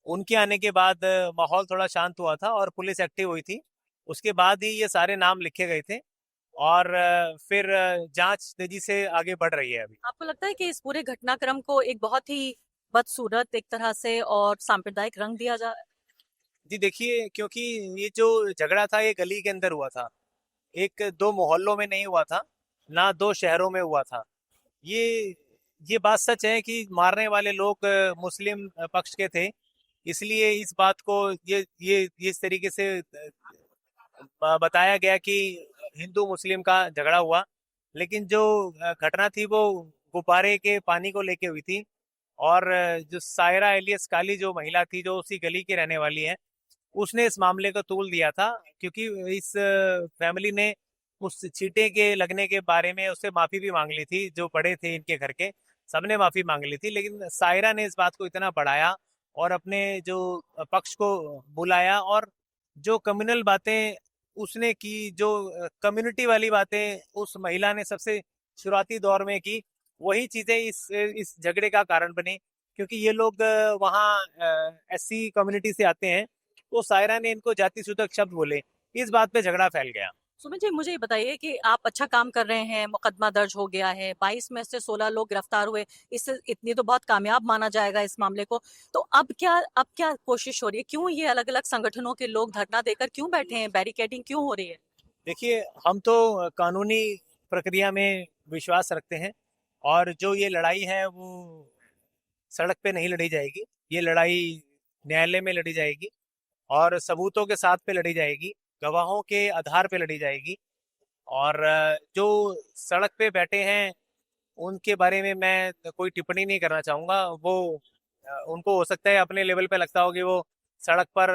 उनके आने के बाद माहौल थोड़ा शांत हुआ था और पुलिस एक्टिव हुई थी। उसके बाद ही ये सारे नाम लिखे गए थे, और फिर जांच तेजी से आगे बढ़ रही है अभी। आपको लगता है कि इस पूरे घटनाक्रम को एक बहुत ही बदसूरत एक तरह से और सांप्रदायिक रंग दिया जा रहा है? जी देखिए, क्योंकि ये जो झगड़ा था ये गली के अंदर हुआ था, एक दो मोहल्लों में नहीं हुआ था, ना 2 शहरों में हुआ था। ये ये बात सच है कि मारने वाले लोग मुस्लिम पक्ष के थे, इसलिए इस बात को ये इस तरीके से बताया गया कि हिंदू मुस्लिम का झगड़ा हुआ। लेकिन जो घटना थी वो गुब्बारे के पानी को लेके हुई थी, और जो सायरा एलियस काली जो महिला थी जो उसी गली की रहने वाली है, उसने इस मामले को तूल दिया था, क्योंकि इस फैमिली ने उस चीटे के लगने के बारे में उससे माफी भी मांग ली थी। जो बड़े थे इनके घर के सबने माफी मांग ली थी, लेकिन सायरा ने इस बात को इतना बढ़ाया और अपने जो पक्ष को बुलाया, और जो कम्युनल बातें उसने की, जो कम्युनिटी वाली बातें उस महिला ने सबसे शुरुआती दौर में की, वही चीजें इस झगड़े का कारण बनी। क्योंकि ये लोग वहाँ एससी कम्युनिटी से आते हैं, तो सायरा ने इनको जाति सूचक शब्द बोले, इस बात पे झगड़ा फैल गया। सुमित जी, मुझे ये बताइए कि आप अच्छा काम कर रहे हैं, मुकदमा दर्ज हो गया है, 22 में से 16 लोग गिरफ्तार हुए, इससे इतनी तो बहुत कामयाब माना जाएगा इस मामले को। तो अब क्या कोशिश हो रही है? क्यों ये अलग अलग संगठनों के लोग धरना देकर क्यों बैठे हैं? बैरिकेडिंग क्यों हो रही है? देखिए, हम तो कानूनी प्रक्रिया में विश्वास रखते हैं, और जो ये लड़ाई है वो सड़क पे नहीं लड़ी जाएगी। ये लड़ाई न्यायालय में लड़ी जाएगी, और सबूतों के साथ पे लड़ी जाएगी, गवाहों के आधार पे लड़ी जाएगी। और जो सड़क पे बैठे हैं उनके बारे में मैं कोई टिप्पणी नहीं करना चाहूँगा। वो उनको हो सकता है अपने लेवल पे लगता हो कि वो सड़क पर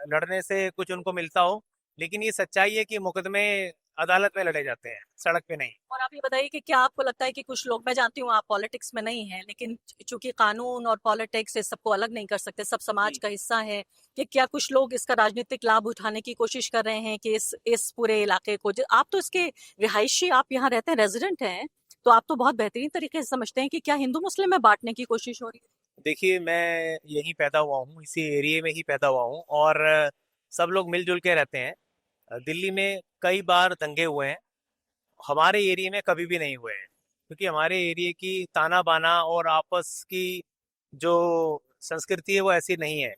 लड़ने से कुछ उनको मिलता हो, लेकिन ये सच्चाई है कि मुकदमे अदालत में लड़े जाते हैं, सड़क पे नहीं। और आप ये बताइए कि क्या आपको लगता है कि कुछ लोग, मैं जानती हूँ आप पॉलिटिक्स में नहीं हैं, लेकिन चूंकि कानून और पॉलिटिक्स इस सबको अलग नहीं कर सकते, सब समाज का हिस्सा है, कि क्या कुछ लोग इसका राजनीतिक लाभ उठाने की कोशिश कर रहे हैं कि इस पूरे इलाके को, आप तो इसके रिहायशी, आप यहाँ रहते हैं, रेजिडेंट हैं, तो आप तो बहुत बेहतरीन तरीके से समझते हैं कि क्या हिंदू मुस्लिम में बांटने की कोशिश हो रही है? देखिए, मैं यहीं पैदा हुआ हूँ, इसी एरिया में ही पैदा हुआ हूँ, और सब लोग मिलजुल के रहते हैं। दिल्ली में कई बार दंगे हुए हैं, हमारे एरिया में कभी भी नहीं हुए हैं, क्योंकि हमारे एरिया की ताना बाना और आपस की जो संस्कृति है वो ऐसी नहीं है।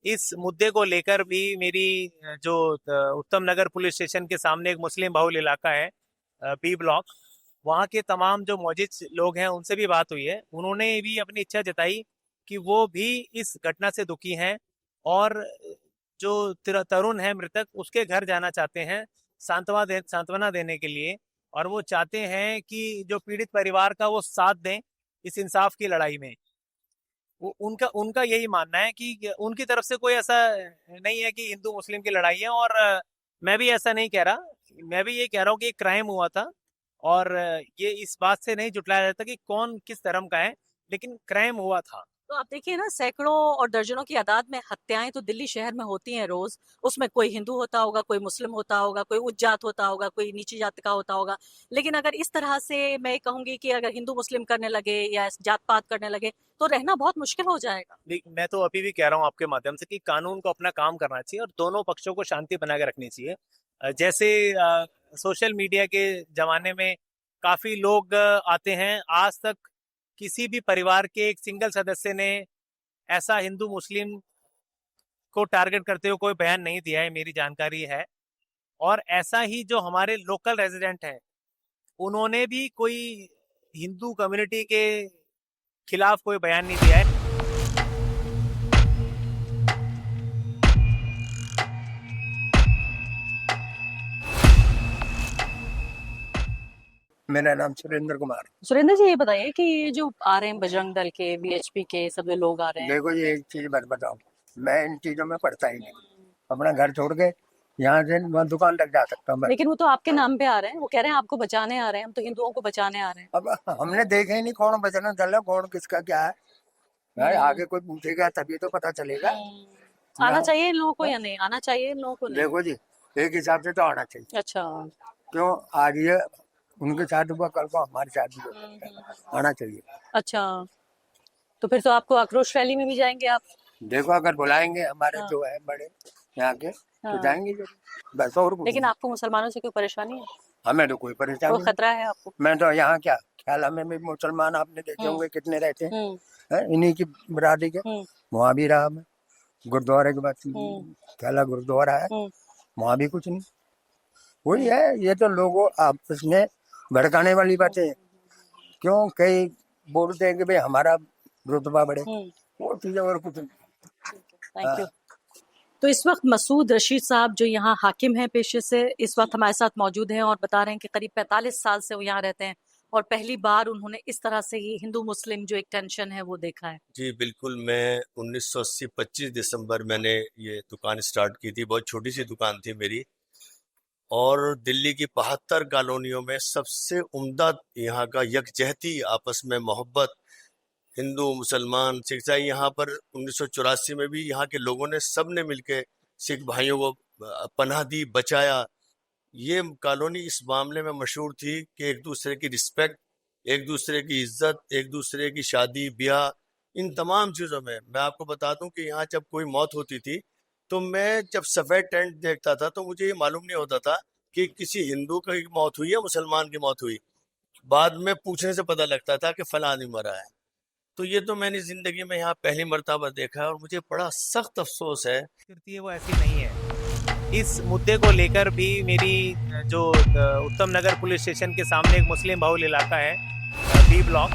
इस मुद्दे को लेकर भी मेरी जो उत्तम नगर पुलिस स्टेशन के सामने एक मुस्लिम बहुल इलाका है, बी ब्लॉक, वहाँ के तमाम जो मौजूद लोग हैं उनसे भी बात हुई है। उन्होंने भी अपनी इच्छा जताई कि वो भी इस घटना से दुखी हैं, और जो तरुण है मृतक, उसके घर जाना चाहते हैं सांत्वना देने के लिए, और वो चाहते हैं कि जो पीड़ित परिवार का वो साथ दें इस इंसाफ की लड़ाई में। वो उनका यही मानना है कि उनकी तरफ से कोई ऐसा नहीं है कि हिंदू मुस्लिम की लड़ाई है, और मैं भी ऐसा नहीं कह रहा। मैं भी ये कह रहा हूँ कि क्राइम हुआ था, और ये इस बात से नहीं जुटलाया जाता कि कौन किस धर्म का है, लेकिन क्राइम हुआ था। तो आप देखिए ना, सैकड़ों और दर्जनों की आदाद में हत्याएं तो दिल्ली शहर में होती हैं रोज। उसमें कोई हिंदू होता होगा, कोई मुस्लिम होता होगा, कोई उच्च जात होता होगा, कोई नीची जात का होता होगा। लेकिन अगर इस तरह से मैं कहूंगी कि अगर हिंदू मुस्लिम करने लगे या जात पात करने लगे तो रहना बहुत मुश्किल हो जाएगा। मैं तो अभी भी कह रहा हूँ आपके माध्यम से कि कानून को अपना काम करना चाहिए और दोनों पक्षों को शांति बना के रखनी चाहिए। जैसे सोशल मीडिया के जमाने में काफी लोग आते हैं, आज तक किसी भी परिवार के एक सिंगल सदस्य ने ऐसा हिंदू मुस्लिम को टारगेट करते हुए कोई बयान नहीं दिया है, मेरी जानकारी है। और ऐसा ही जो हमारे लोकल रेजिडेंट हैं, उन्होंने भी कोई हिंदू कम्युनिटी के खिलाफ कोई बयान नहीं दिया है। मेरा नाम सुरेंद्र कुमार। सुरेंद्र जी, ये बताइए कि ये जो आ रहे हैं बजरंग दल के, बीएचपी के सब जो लोग आ रहे हैं, देखो ये एक चीज बात बताओ, मैं इन चीजों में पढ़ता ही नहीं, अपना घर छोड़ के यहाँ से वहाँ दुकान तक जा सकता हूँ। लेकिन वो तो आपके नाम पे आ रहे हैं, वो कह रहे हैं आपको बचाने आ रहे हैं, हम तो हिंदुओं को बचाने आ रहे हैं। अब हमने देखे ही नहीं कौन बचना दल है, कौन किसका क्या है। भाई आगे कोई पूछेगा तभी तो पता चलेगा। आना चाहिए इन लोगों को या नहीं आना चाहिए इन लोगों को? नहीं। देखो जी, एक हिसाब से तो आना चाहिए। अच्छा, क्यों आज ये उनके साथ हुआ, कल को हमारे साथ भी हो सकता है, आना चाहिए। अच्छा, तो फिर तो आपको आक्रोश रैली में भी जाएंगे आप? देखो अगर बुलाएंगे हमारे जो है बड़े यहाँ के तो जाएंगे जरूर, बस। और कुछ लेकिन नहीं। आपको मुसलमानों से कोई परेशानी है? हमें तो कोई परेशानी कोई नहीं। खतरा है आपको? मैं तो यहाँ क्या ख्याल में भी मुसलमान आपने देखे होंगे कितने रहते हैं, इन्हीं की बरादरी के। वहाँ भी रहा मैं, गुरुद्वारे के बाद ख्याला गुरुद्वारा है, वहाँ भी कुछ नहीं। वही है, ये तो लोगों आपस में भड़काने वाली बातें हैं। क्यों कई बोलते हैं कि भाई हमारा रुतबा बढ़े, वो चीजें और कुछ नहीं। Thank you. तो इस वक्त मसूद रशीद साहब जो यहाँ हाकिम हैं पेशे से, इस वक्त हमारे साथ मौजूद हैं और बता रहे हैं कि करीब 45 साल से वो यहाँ रहते हैं और पहली बार उन्होंने इस तरह से ही हिंदू मुस्लिम जो एक टेंशन है वो देखा है। जी बिल्कुल, मैं 1980 25 दिसंबर मैंने ये दुकान स्टार्ट की थी। बहुत छोटी सी दुकान थी मेरी, और दिल्ली की 72 कॉलोनियों में सबसे उम्दा यहाँ का यकजहती, आपस में मोहब्बत, हिंदू मुसलमान सिख ईसाई। यहाँ पर 1984 में भी यहाँ के लोगों ने सब ने मिलकर सिख भाइयों को पनाह दी, बचाया। ये कॉलोनी इस मामले में मशहूर थी कि एक दूसरे की रिस्पेक्ट, एक दूसरे की इज्जत, एक दूसरे की शादी ब्याह, इन तमाम चीज़ों में। मैं आपको बता दूं कि यहाँ जब कोई मौत होती थी तो मैं जब सफ़ेद टेंट देखता था तो मुझे ये मालूम नहीं होता था कि किसी हिंदू की मौत हुई या मुसलमान की मौत हुई। बाद में पूछने से पता लगता था कि फलां आदमी मरा है। तो ये तो मैंने ज़िंदगी में यहाँ पहली मर्तबा देखा है और मुझे बड़ा सख्त अफसोस है। करती है वो ऐसी नहीं है। इस मुद्दे को लेकर भी मेरी जो उत्तम नगर पुलिस स्टेशन के सामने एक मुस्लिम बहुल इलाका है, बी ब्लॉक,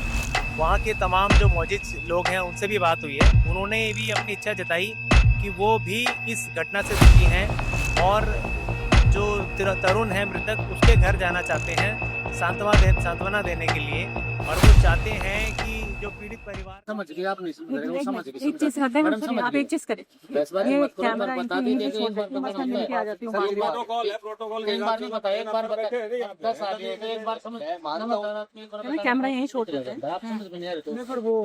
वहाँ के तमाम जो मौजूद लोग हैं उनसे भी बात हुई है। उन्होंने भी अपनी इच्छा जताई कि वो भी इस घटना से दुखी हैं और जो तरुण है मृतक, उसके घर जाना चाहते हैं सांत्वना देने के लिए, और वो चाहते हैं कि जो पीड़ित परिवार समझ गए आप, नहीं समझ रहे वो समझ गए। एक चीज आप एक चीज करें, ये कैमरा बता दीजिए कि एक बार आ जाती हूँ। प्रोटोकॉल एक बार नहीं बताया, एक बार बताया 10 आ गए, एक बार समझ कैमरा यहीं छोड़ देते हैं। आप समझ में नहीं आ रहे तो फिर वो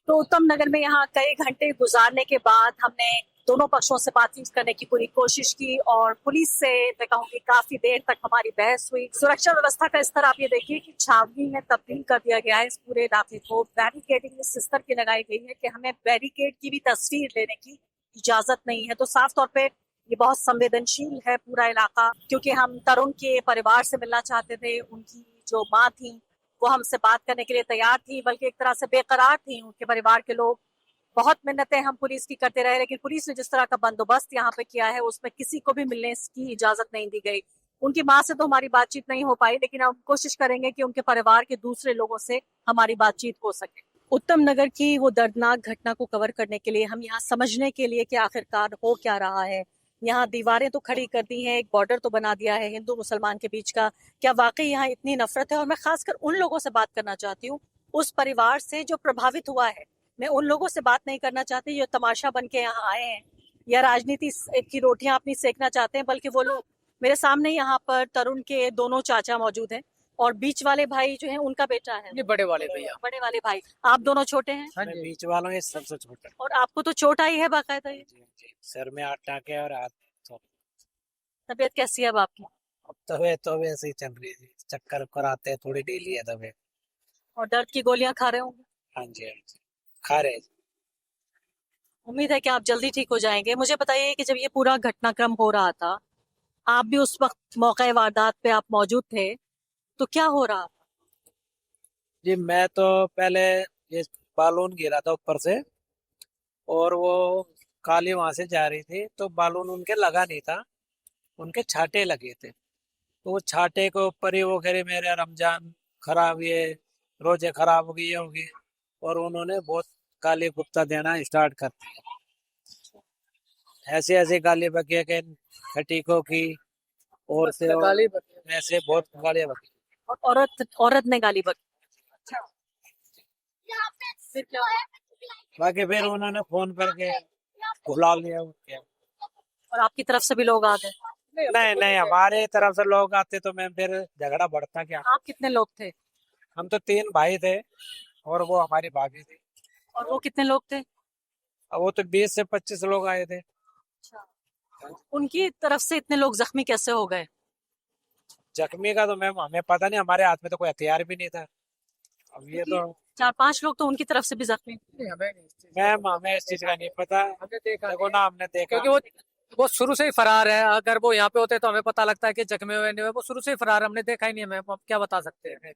तो उत्तम नगर में यहाँ कई घंटे गुजारने के बाद हमने दोनों पक्षों से बातचीत करने की पूरी कोशिश की और पुलिस से मैं कहूँगी काफी देर तक हमारी बहस हुई। सुरक्षा व्यवस्था का स्तर आप ये देखिए कि छावनी में तब्दील कर दिया गया है। इस पूरे इलाके को बैरिकेडिंग इस स्तर की लगाई गई है कि हमें बैरिकेड की भी तस्वीर लेने की इजाजत नहीं है। तो साफ तौर पे ये बहुत संवेदनशील है पूरा इलाका, क्योंकि हम तरुण के परिवार से मिलना चाहते थे। उनकी जो माँ थी वो हमसे बात करने के लिए तैयार थी, बल्कि एक तरह से बेकरार थी। उनके परिवार के लोग, बहुत मिन्नतें हम पुलिस की करते रहे, लेकिन पुलिस ने जिस तरह का बंदोबस्त यहाँ पे किया है उसमें किसी को भी मिलने की इजाजत नहीं दी गई। उनकी माँ से तो हमारी बातचीत नहीं हो पाई, लेकिन हम कोशिश करेंगे कि उनके परिवार के दूसरे लोगों से हमारी बातचीत हो सके। उत्तम नगर की वो दर्दनाक घटना को कवर करने के लिए, हम यहाँ समझने के लिए कि आखिरकार हो क्या रहा है, यहाँ दीवारें तो खड़ी कर दी हैं, एक बॉर्डर तो बना दिया है हिंदू मुसलमान के बीच का, क्या वाकई यहाँ इतनी नफरत है? और मैं खासकर उन लोगों से बात करना चाहती हूँ, उस परिवार से जो प्रभावित हुआ है। मैं उन लोगों से बात नहीं करना चाहती जो तमाशा बन के यहाँ आए हैं या राजनीति की रोटियां अपनी सेकना चाहते हैं, बल्कि वो लोग मेरे सामने यहाँ पर तरुण के दोनों चाचा मौजूद हैं और बीच वाले भाई जो है उनका बेटा है। ये बड़े वाले भैया, बड़े वाले भाई, आप दोनों छोटे हैं? मैं बीच वालों ये सबसे छोटा। और आपको तो चोट आई है बाकायदा? ये सर में 8 टाँके और हाथ। तबीयत कैसी है अब आपकी? अब तबीयत तो वैसे ही चल रही है, चक्कर उक्कर आते हैं, थोड़ी ढीली है तबीयत। और दर्द की गोलियां खा रहे होंगे? हाँ जी खा रहे। उम्मीद है कि आप जल्दी ठीक हो जाएंगे। मुझे बताइए कि जब ये पूरा घटनाक्रम हो रहा था, आप भी उस वक्त मौके वारदात पे आप मौजूद थे, तो क्या हो रहा था? जी मैं तो पहले ये बालून गिरा था ऊपर से, और वो काली वहां से जा रही थी, तो बालून उनके लगा नहीं था, उनके छाटे लगे थे। तो वो छाटे के ऊपर ही वो कह रहे मेरे रमजान खराब, ये रोजे खराब हो गई, ये होगी। और उन्होंने बहुत गाली गुप्ता देना स्टार्ट कर दिया, ऐसे ऐसे गाली बकिया के खटीकों की, और से ऐसे बहुत गालियां बकी। और औरत ने गाली बकी। फिर क्या हुआ? बाकी फिर उन्होंने फोन करके बुला लिया उनके। और आपकी तरफ से भी लोग आ गए? नहीं नहीं, हमारे तरफ से लोग आते तो मैं फिर झगड़ा बढ़ता क्या। आप कितने लोग थे? हम तो 3 भाई थे, और वो हमारी भाभी थी। और वो कितने लोग थे? अब वो तो 20 से 25 लोग आए थे। उनकी तरफ से इतने लोग जख्मी कैसे हो गए? जख्मी का तो मैम हमें पता नहीं, हमारे हाथ में तो कोई हथियार भी नहीं था। अब ये तो 4-5 लोग तो उनकी तरफ से भी जख्मी। मैम हमें इस चीज का नहीं पता। हमने देखा देखो ना, हमने देखा क्योंकि वो शुरू से ही फरार है। अगर वो यहाँ पे होते तो हमें पता लगता है कि जख्मी हुए नहीं हुए। वो शुरू से ही फरार है, हमने देखा ही नहीं है। मैम आप क्या बता सकते हैं?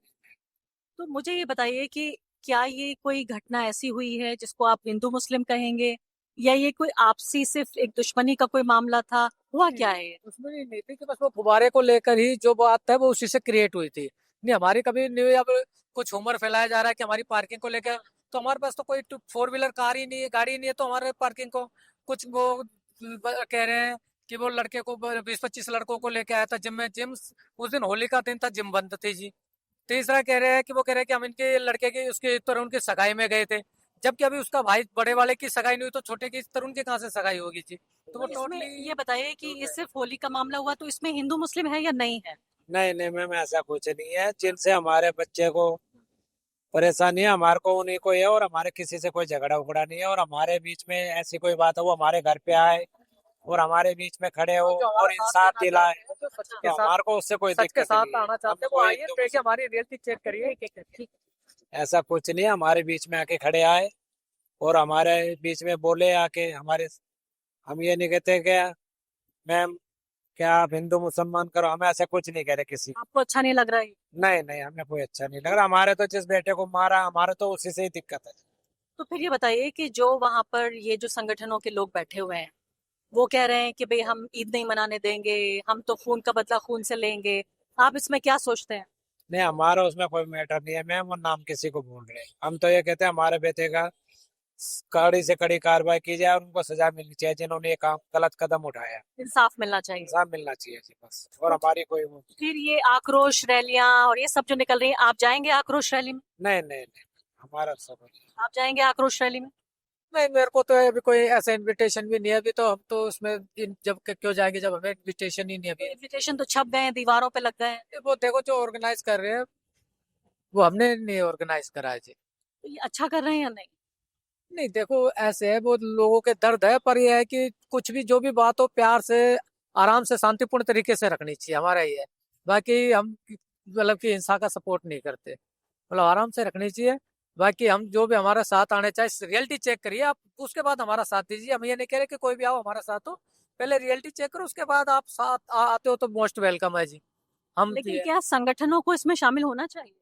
तो मुझे ये बताइए कि क्या ये कोई घटना ऐसी हुई है जिसको आप हिंदू मुस्लिम कहेंगे, या ये कोई आपसी सिर्फ एक दुश्मनी का कोई मामला था? हुआ क्या है ये? दुश्मनी नहीं थी कि बस वो फुब्बारे को लेकर ही जो बात है वो उसी से क्रिएट हुई थी। नहीं हमारी कभी नहीं हुई। अब कुछ उमर फैलाया जा रहा है कि हमारी पार्किंग को लेकर, तो हमारे पास तो कोई 4 व्हीलर कार ही नहीं है, गाड़ी ही नहीं है, तो हमारे पार्किंग को कुछ वो कह रहे हैं कि वो लड़के को 20-25 लड़कों को लेके आया था जिम में। जिम उस दिन होली का दिन था, जिम बंद थी जी। तीसरा कह रहे हैं कि वो कह रहे हैं कि हम इनके लड़के के उसके तरुण की सगाई में गए थे, जबकि अभी उसका भाई बड़े वाले की सगाई नहीं हुई, तो छोटे की तरुण की कहाँ से सगाई होगी जी? तो वो इसमें टोटली ये बताइए कि ये सिर्फ होली का मामला हुआ, तो इसमें हिंदू मुस्लिम है या नहीं है? नहीं नहीं मैम, ऐसा कुछ नहीं है। जिनसे हमारे बच्चे को परेशानी है, हमारे को उन्हीं को है, और हमारे किसी से कोई झगड़ा उगड़ा नहीं है। और हमारे बीच में ऐसी कोई बात है, वो हमारे घर पे आए और हमारे बीच में खड़े हो और इंसाफ दिलाए, तो हमारे को उससे कोई सच के दिक्कत साथ नहीं है। आना चाहते हम हैं, वो कोई आइए, हिंदू देखिए हमारी रियलिटी चेक करिए। ठीक। ऐसा कुछ नहीं है, हमारे बीच में आके खड़े आए और हमारे बीच में बोले आके हमारे। हम ये नहीं कहते क्या मैम क्या आप हिंदू मुसलमान करो, हम ऐसा कुछ नहीं कह रहे किसी। आपको अच्छा नहीं लग रहा है? नहीं नहीं, हमें कोई अच्छा नहीं लग रहा। हमारे तो जिस बेटे को मारा, हमारे तो उसी से ही दिक्कत है। तो फिर ये बताइए कि जो वहां पर ये जो संगठनों के लोग बैठे हुए हैं, वो कह रहे हैं कि भाई हम ईद नहीं मनाने देंगे, हम तो खून का बदला खून से लेंगे। आप इसमें क्या सोचते हैं? नहीं, हमारा उसमें कोई मैटर नहीं है मैम, वो नाम किसी को बोल रहे हैं। हम तो ये कहते हैं हमारे बेटे का कड़ी से कड़ी कार्रवाई की जाए और उनको सजा मिलनी चाहिए जिन्होंने ये काम गलत कदम उठाया। इंसाफ मिलना चाहिए। इंसाफ मिलना चाहिए जी, बस। और हमारी कोई वो फिर ये आक्रोश रैलियां और ये सब जो निकल रही हैं, आप जाएंगे आक्रोश रैली में? नहीं नहीं नहीं, हमारा सब आप जाएंगे आक्रोश रैली में? नहीं, मेरे को तो अभी कोई ऐसा इनविटेशन भी नहीं है। अभी तो हम तो उसमें जब क्यों जाएंगे जब हमें इनविटेशन ही नहीं है अभी। इन्विटेशन तो छप गए हैं, दीवारों पे लग गए हैं। वो देखो जो ऑर्गेनाइज कर रहे हैं वो हमने नहीं ऑर्गेनाइज करा है जी। तो ये अच्छा कर रहे हैं या नहीं? नहीं देखो ऐसे है, वो लोगों के दर्द है, पर यह है कि कुछ भी जो भी बात हो प्यार से आराम से शांतिपूर्ण तरीके से रखनी चाहिए, हमारा ये है। बाकी हम मतलब कि हिंसा का सपोर्ट नहीं करते, मतलब आराम से रखनी चाहिए। बाकी हम जो भी हमारा साथ आने चाहिए, रियलिटी चेक करिए आप, उसके बाद हमारा साथ दीजिए। हम ये नहीं कह रहे कि कोई भी आओ हमारा साथ हो, पहले रियलिटी चेक करो, उसके बाद आप साथ आते हो तो मोस्ट वेलकम है जी। हम लेकिन क्या संगठनों को इसमें शामिल होना चाहिए?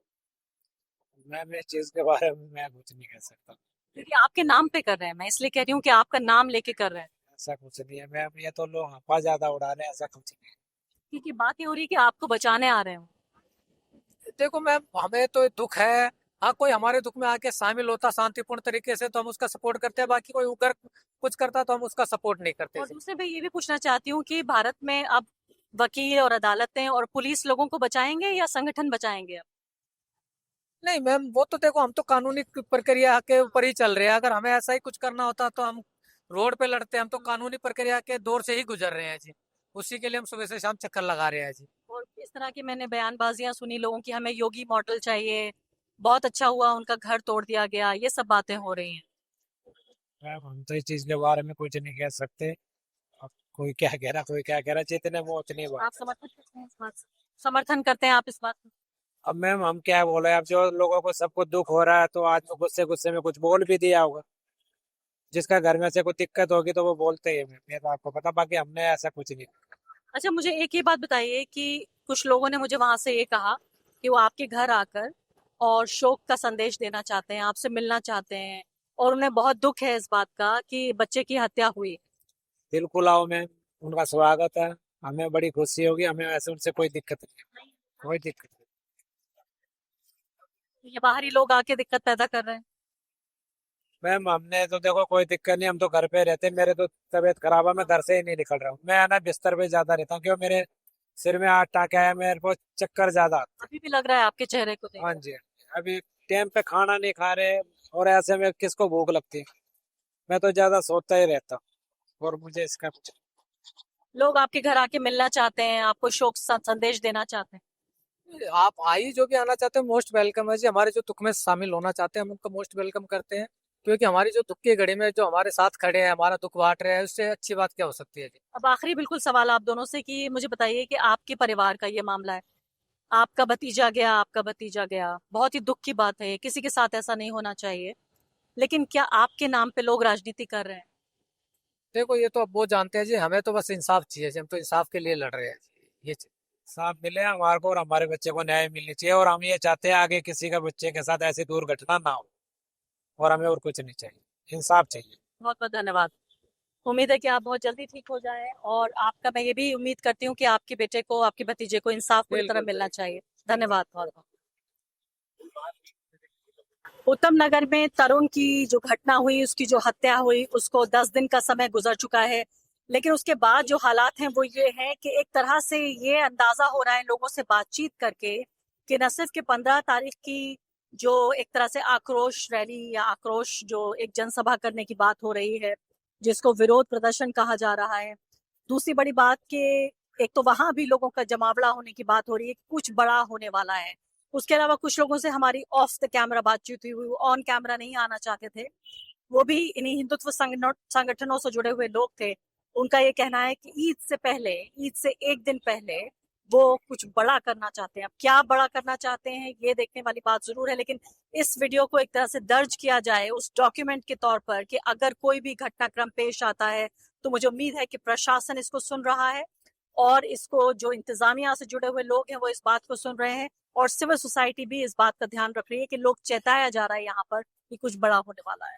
मैं इस चीज के बारे में मैं कुछ नहीं कह सकता, क्योंकि आपके नाम पे कर रहे हैं, मैं इसलिए कह रही हूँ कि आपका नाम लेके कर रहे हैं। ऐसा कुछ नहीं है मैम। ये तो लोग हवा ज्यादा उड़ा रहे हैं, ऐसा कुछ नहीं है। क्योंकि बात ये हो रही है कि आपको बचाने आ रहे हो। देखो मैम, हमें तो दुख है, हाँ कोई हमारे दुख में आके शामिल होता शांतिपूर्ण तरीके से तो हम उसका सपोर्ट करते हैं। बाकी कोई उगर कुछ करता तो हम उसका सपोर्ट नहीं करते और जी। दूसरे मैं ये भी पूछना चाहती हूँ कि भारत में अब वकील और अदालतें और पुलिस लोगों को बचाएंगे या संगठन बचाएंगे? अब नहीं मैम, वो तो देखो हम तो कानूनी प्रक्रिया के ऊपर ही चल रहे हैं। अगर हमें ऐसा ही कुछ करना होता तो हम रोड पे लड़ते हैं। हम तो कानूनी प्रक्रिया के दौर से ही गुजर रहे हैं जी, उसी के लिए हम सुबह से शाम चक्कर लगा रहे हैं जी। और इस तरह की मैंने बयानबाजियां सुनी लोगों की, हमें योगी मॉडल चाहिए, बहुत अच्छा हुआ उनका घर तोड़ दिया गया, ये सब बातें हो रही हैं। मैम हम तो इस चीज के बारे में कुछ नहीं कह सकते। अब कोई क्या कह रहा, कोई क्या कह रहा, जितने वो उतनी बात। आप समर्थन करते हैं इस बात से? समर्थन करते हैं आप इस बात को? अब मैम हम क्या बोले, अब जो लोगों को सबको दुख हो रहा है तो आज गुस्से गुस्से में कुछ बोल भी दिया होगा। जिसका घर में से कोई दिक्कत होगी तो वो बोलते ही हैं, मैं तो आपको पता, बाकी हमने ऐसा कुछ नहीं। अच्छा, मुझे एक ये बात बताइए कि कुछ लोगों ने मुझे वहां से ये कहा कि वो आपके घर आकर और शोक का संदेश देना चाहते हैं, आपसे मिलना चाहते हैं, और उन्हें बहुत दुख है इस बात का कि बच्चे की हत्या हुई। दिल खुलाओ में उनका स्वागत है, हमें बड़ी खुशी होगी, हमें ऐसे उनसे कोई दिक्कत नहीं, कोई दिक्कत नहीं। ये बाहरी लोग आके दिक्कत पैदा कर रहे हैं। मैम हमने तो देखो कोई दिक्कत नहीं, हम तो घर पे रहते हैं, मेरे तो तबीयत खराब है, मैं घर से ही नहीं निकल रहा हूँ, मैं ना बिस्तर पे ज्यादा रहता हूँ क्योंकि मेरे सिर में 8 टाँके हैं, मेरे को चक्कर ज्यादा आते अभी भी लग रहा है आपके चेहरे को हैं। देख। हाँ जी, अभी टाइम पे खाना नहीं खा रहे और ऐसे में किसको भूख लगती है, मैं तो ज्यादा सोता ही रहता हूँ और मुझे इसका कुछ। लोग आपके घर आके मिलना चाहते हैं, आपको शोक संदेश देना चाहते हैं। आप आइए, जो भी आना चाहते हैं मोस्ट वेलकम है जी, हमारे जो दुख में शामिल होना चाहते हैं हम उनको मोस्ट वेलकम करते हैं, क्योंकि हमारी जो दुख की घड़ी में जो हमारे साथ खड़े हैं, हमारा दुख बांट रहे हैं, उससे अच्छी बात क्या हो सकती है जी। अब आखिरी बिल्कुल सवाल आप दोनों से कि मुझे बताइए कि आपके परिवार का ये मामला है, आपका भतीजा गया, आपका भतीजा गया, बहुत ही दुख की बात है, किसी के साथ ऐसा नहीं होना चाहिए, लेकिन क्या आपके नाम पे लोग राजनीति कर रहे हैं? देखो ये तो अब वो जानते हैं जी, हमें तो बस इंसाफ चाहिए जी, हम तो इंसाफ के लिए लड़ रहे हैं जी, ये इंसाफ मिले हमारे को और हमारे बच्चे को न्याय मिलनी चाहिए, और हम ये चाहते हैं आगे किसी का बच्चे के साथ ऐसी दुर्घटना ना हो, और हमें और कुछ नहीं चाहिए, इंसाफ चाहिए। बहुत बहुत धन्यवाद। उम्मीद है कि आप बहुत जल्दी ठीक हो जाएं, और आपका मैं ये भी उम्मीद करती हूँ कि आपके बेटे को, आपके भतीजे को इंसाफ पूरी तरह मिलना चाहिए। धन्यवाद बहुत बहुत। उत्तम नगर में तरुण की जो घटना हुई, उसकी जो हत्या हुई, उसको 10 दिन का समय गुजर चुका है, लेकिन उसके बाद जो हालात हैं वो ये हैं कि एक तरह से ये अंदाजा हो रहा है लोगों से बातचीत करके कि न सिर्फ कि 15 तारीख की जो एक तरह से आक्रोश रैली या आक्रोश जो एक जनसभा करने की बात हो रही है, जिसको विरोध प्रदर्शन कहा जा रहा है, दूसरी बड़ी बात कि एक तो वहां भी लोगों का जमावड़ा होने की बात हो रही है, कुछ बड़ा होने वाला है। उसके अलावा कुछ लोगों से हमारी ऑफ द कैमरा बातचीत हुई, वो ऑन कैमरा नहीं आना चाहते थे, वो भी इन्हीं हिंदुत्व संगठनों से जुड़े हुए लोग थे। उनका ये कहना है कि ईद से पहले, ईद से एक दिन पहले वो कुछ बड़ा करना चाहते हैं। अब क्या बड़ा करना चाहते हैं ये देखने वाली बात जरूर है, लेकिन इस वीडियो को एक तरह से दर्ज किया जाए उस डॉक्यूमेंट के तौर पर कि अगर कोई भी घटनाक्रम पेश आता है तो मुझे उम्मीद है कि प्रशासन इसको सुन रहा है, और इसको जो इंतजामिया से जुड़े हुए लोग हैं वो इस बात को सुन रहे हैं, और सिविल सोसाइटी भी इस बात का ध्यान रख रही है कि लोग चेताया जा रहा है यहाँ पर कि कुछ बड़ा होने वाला है।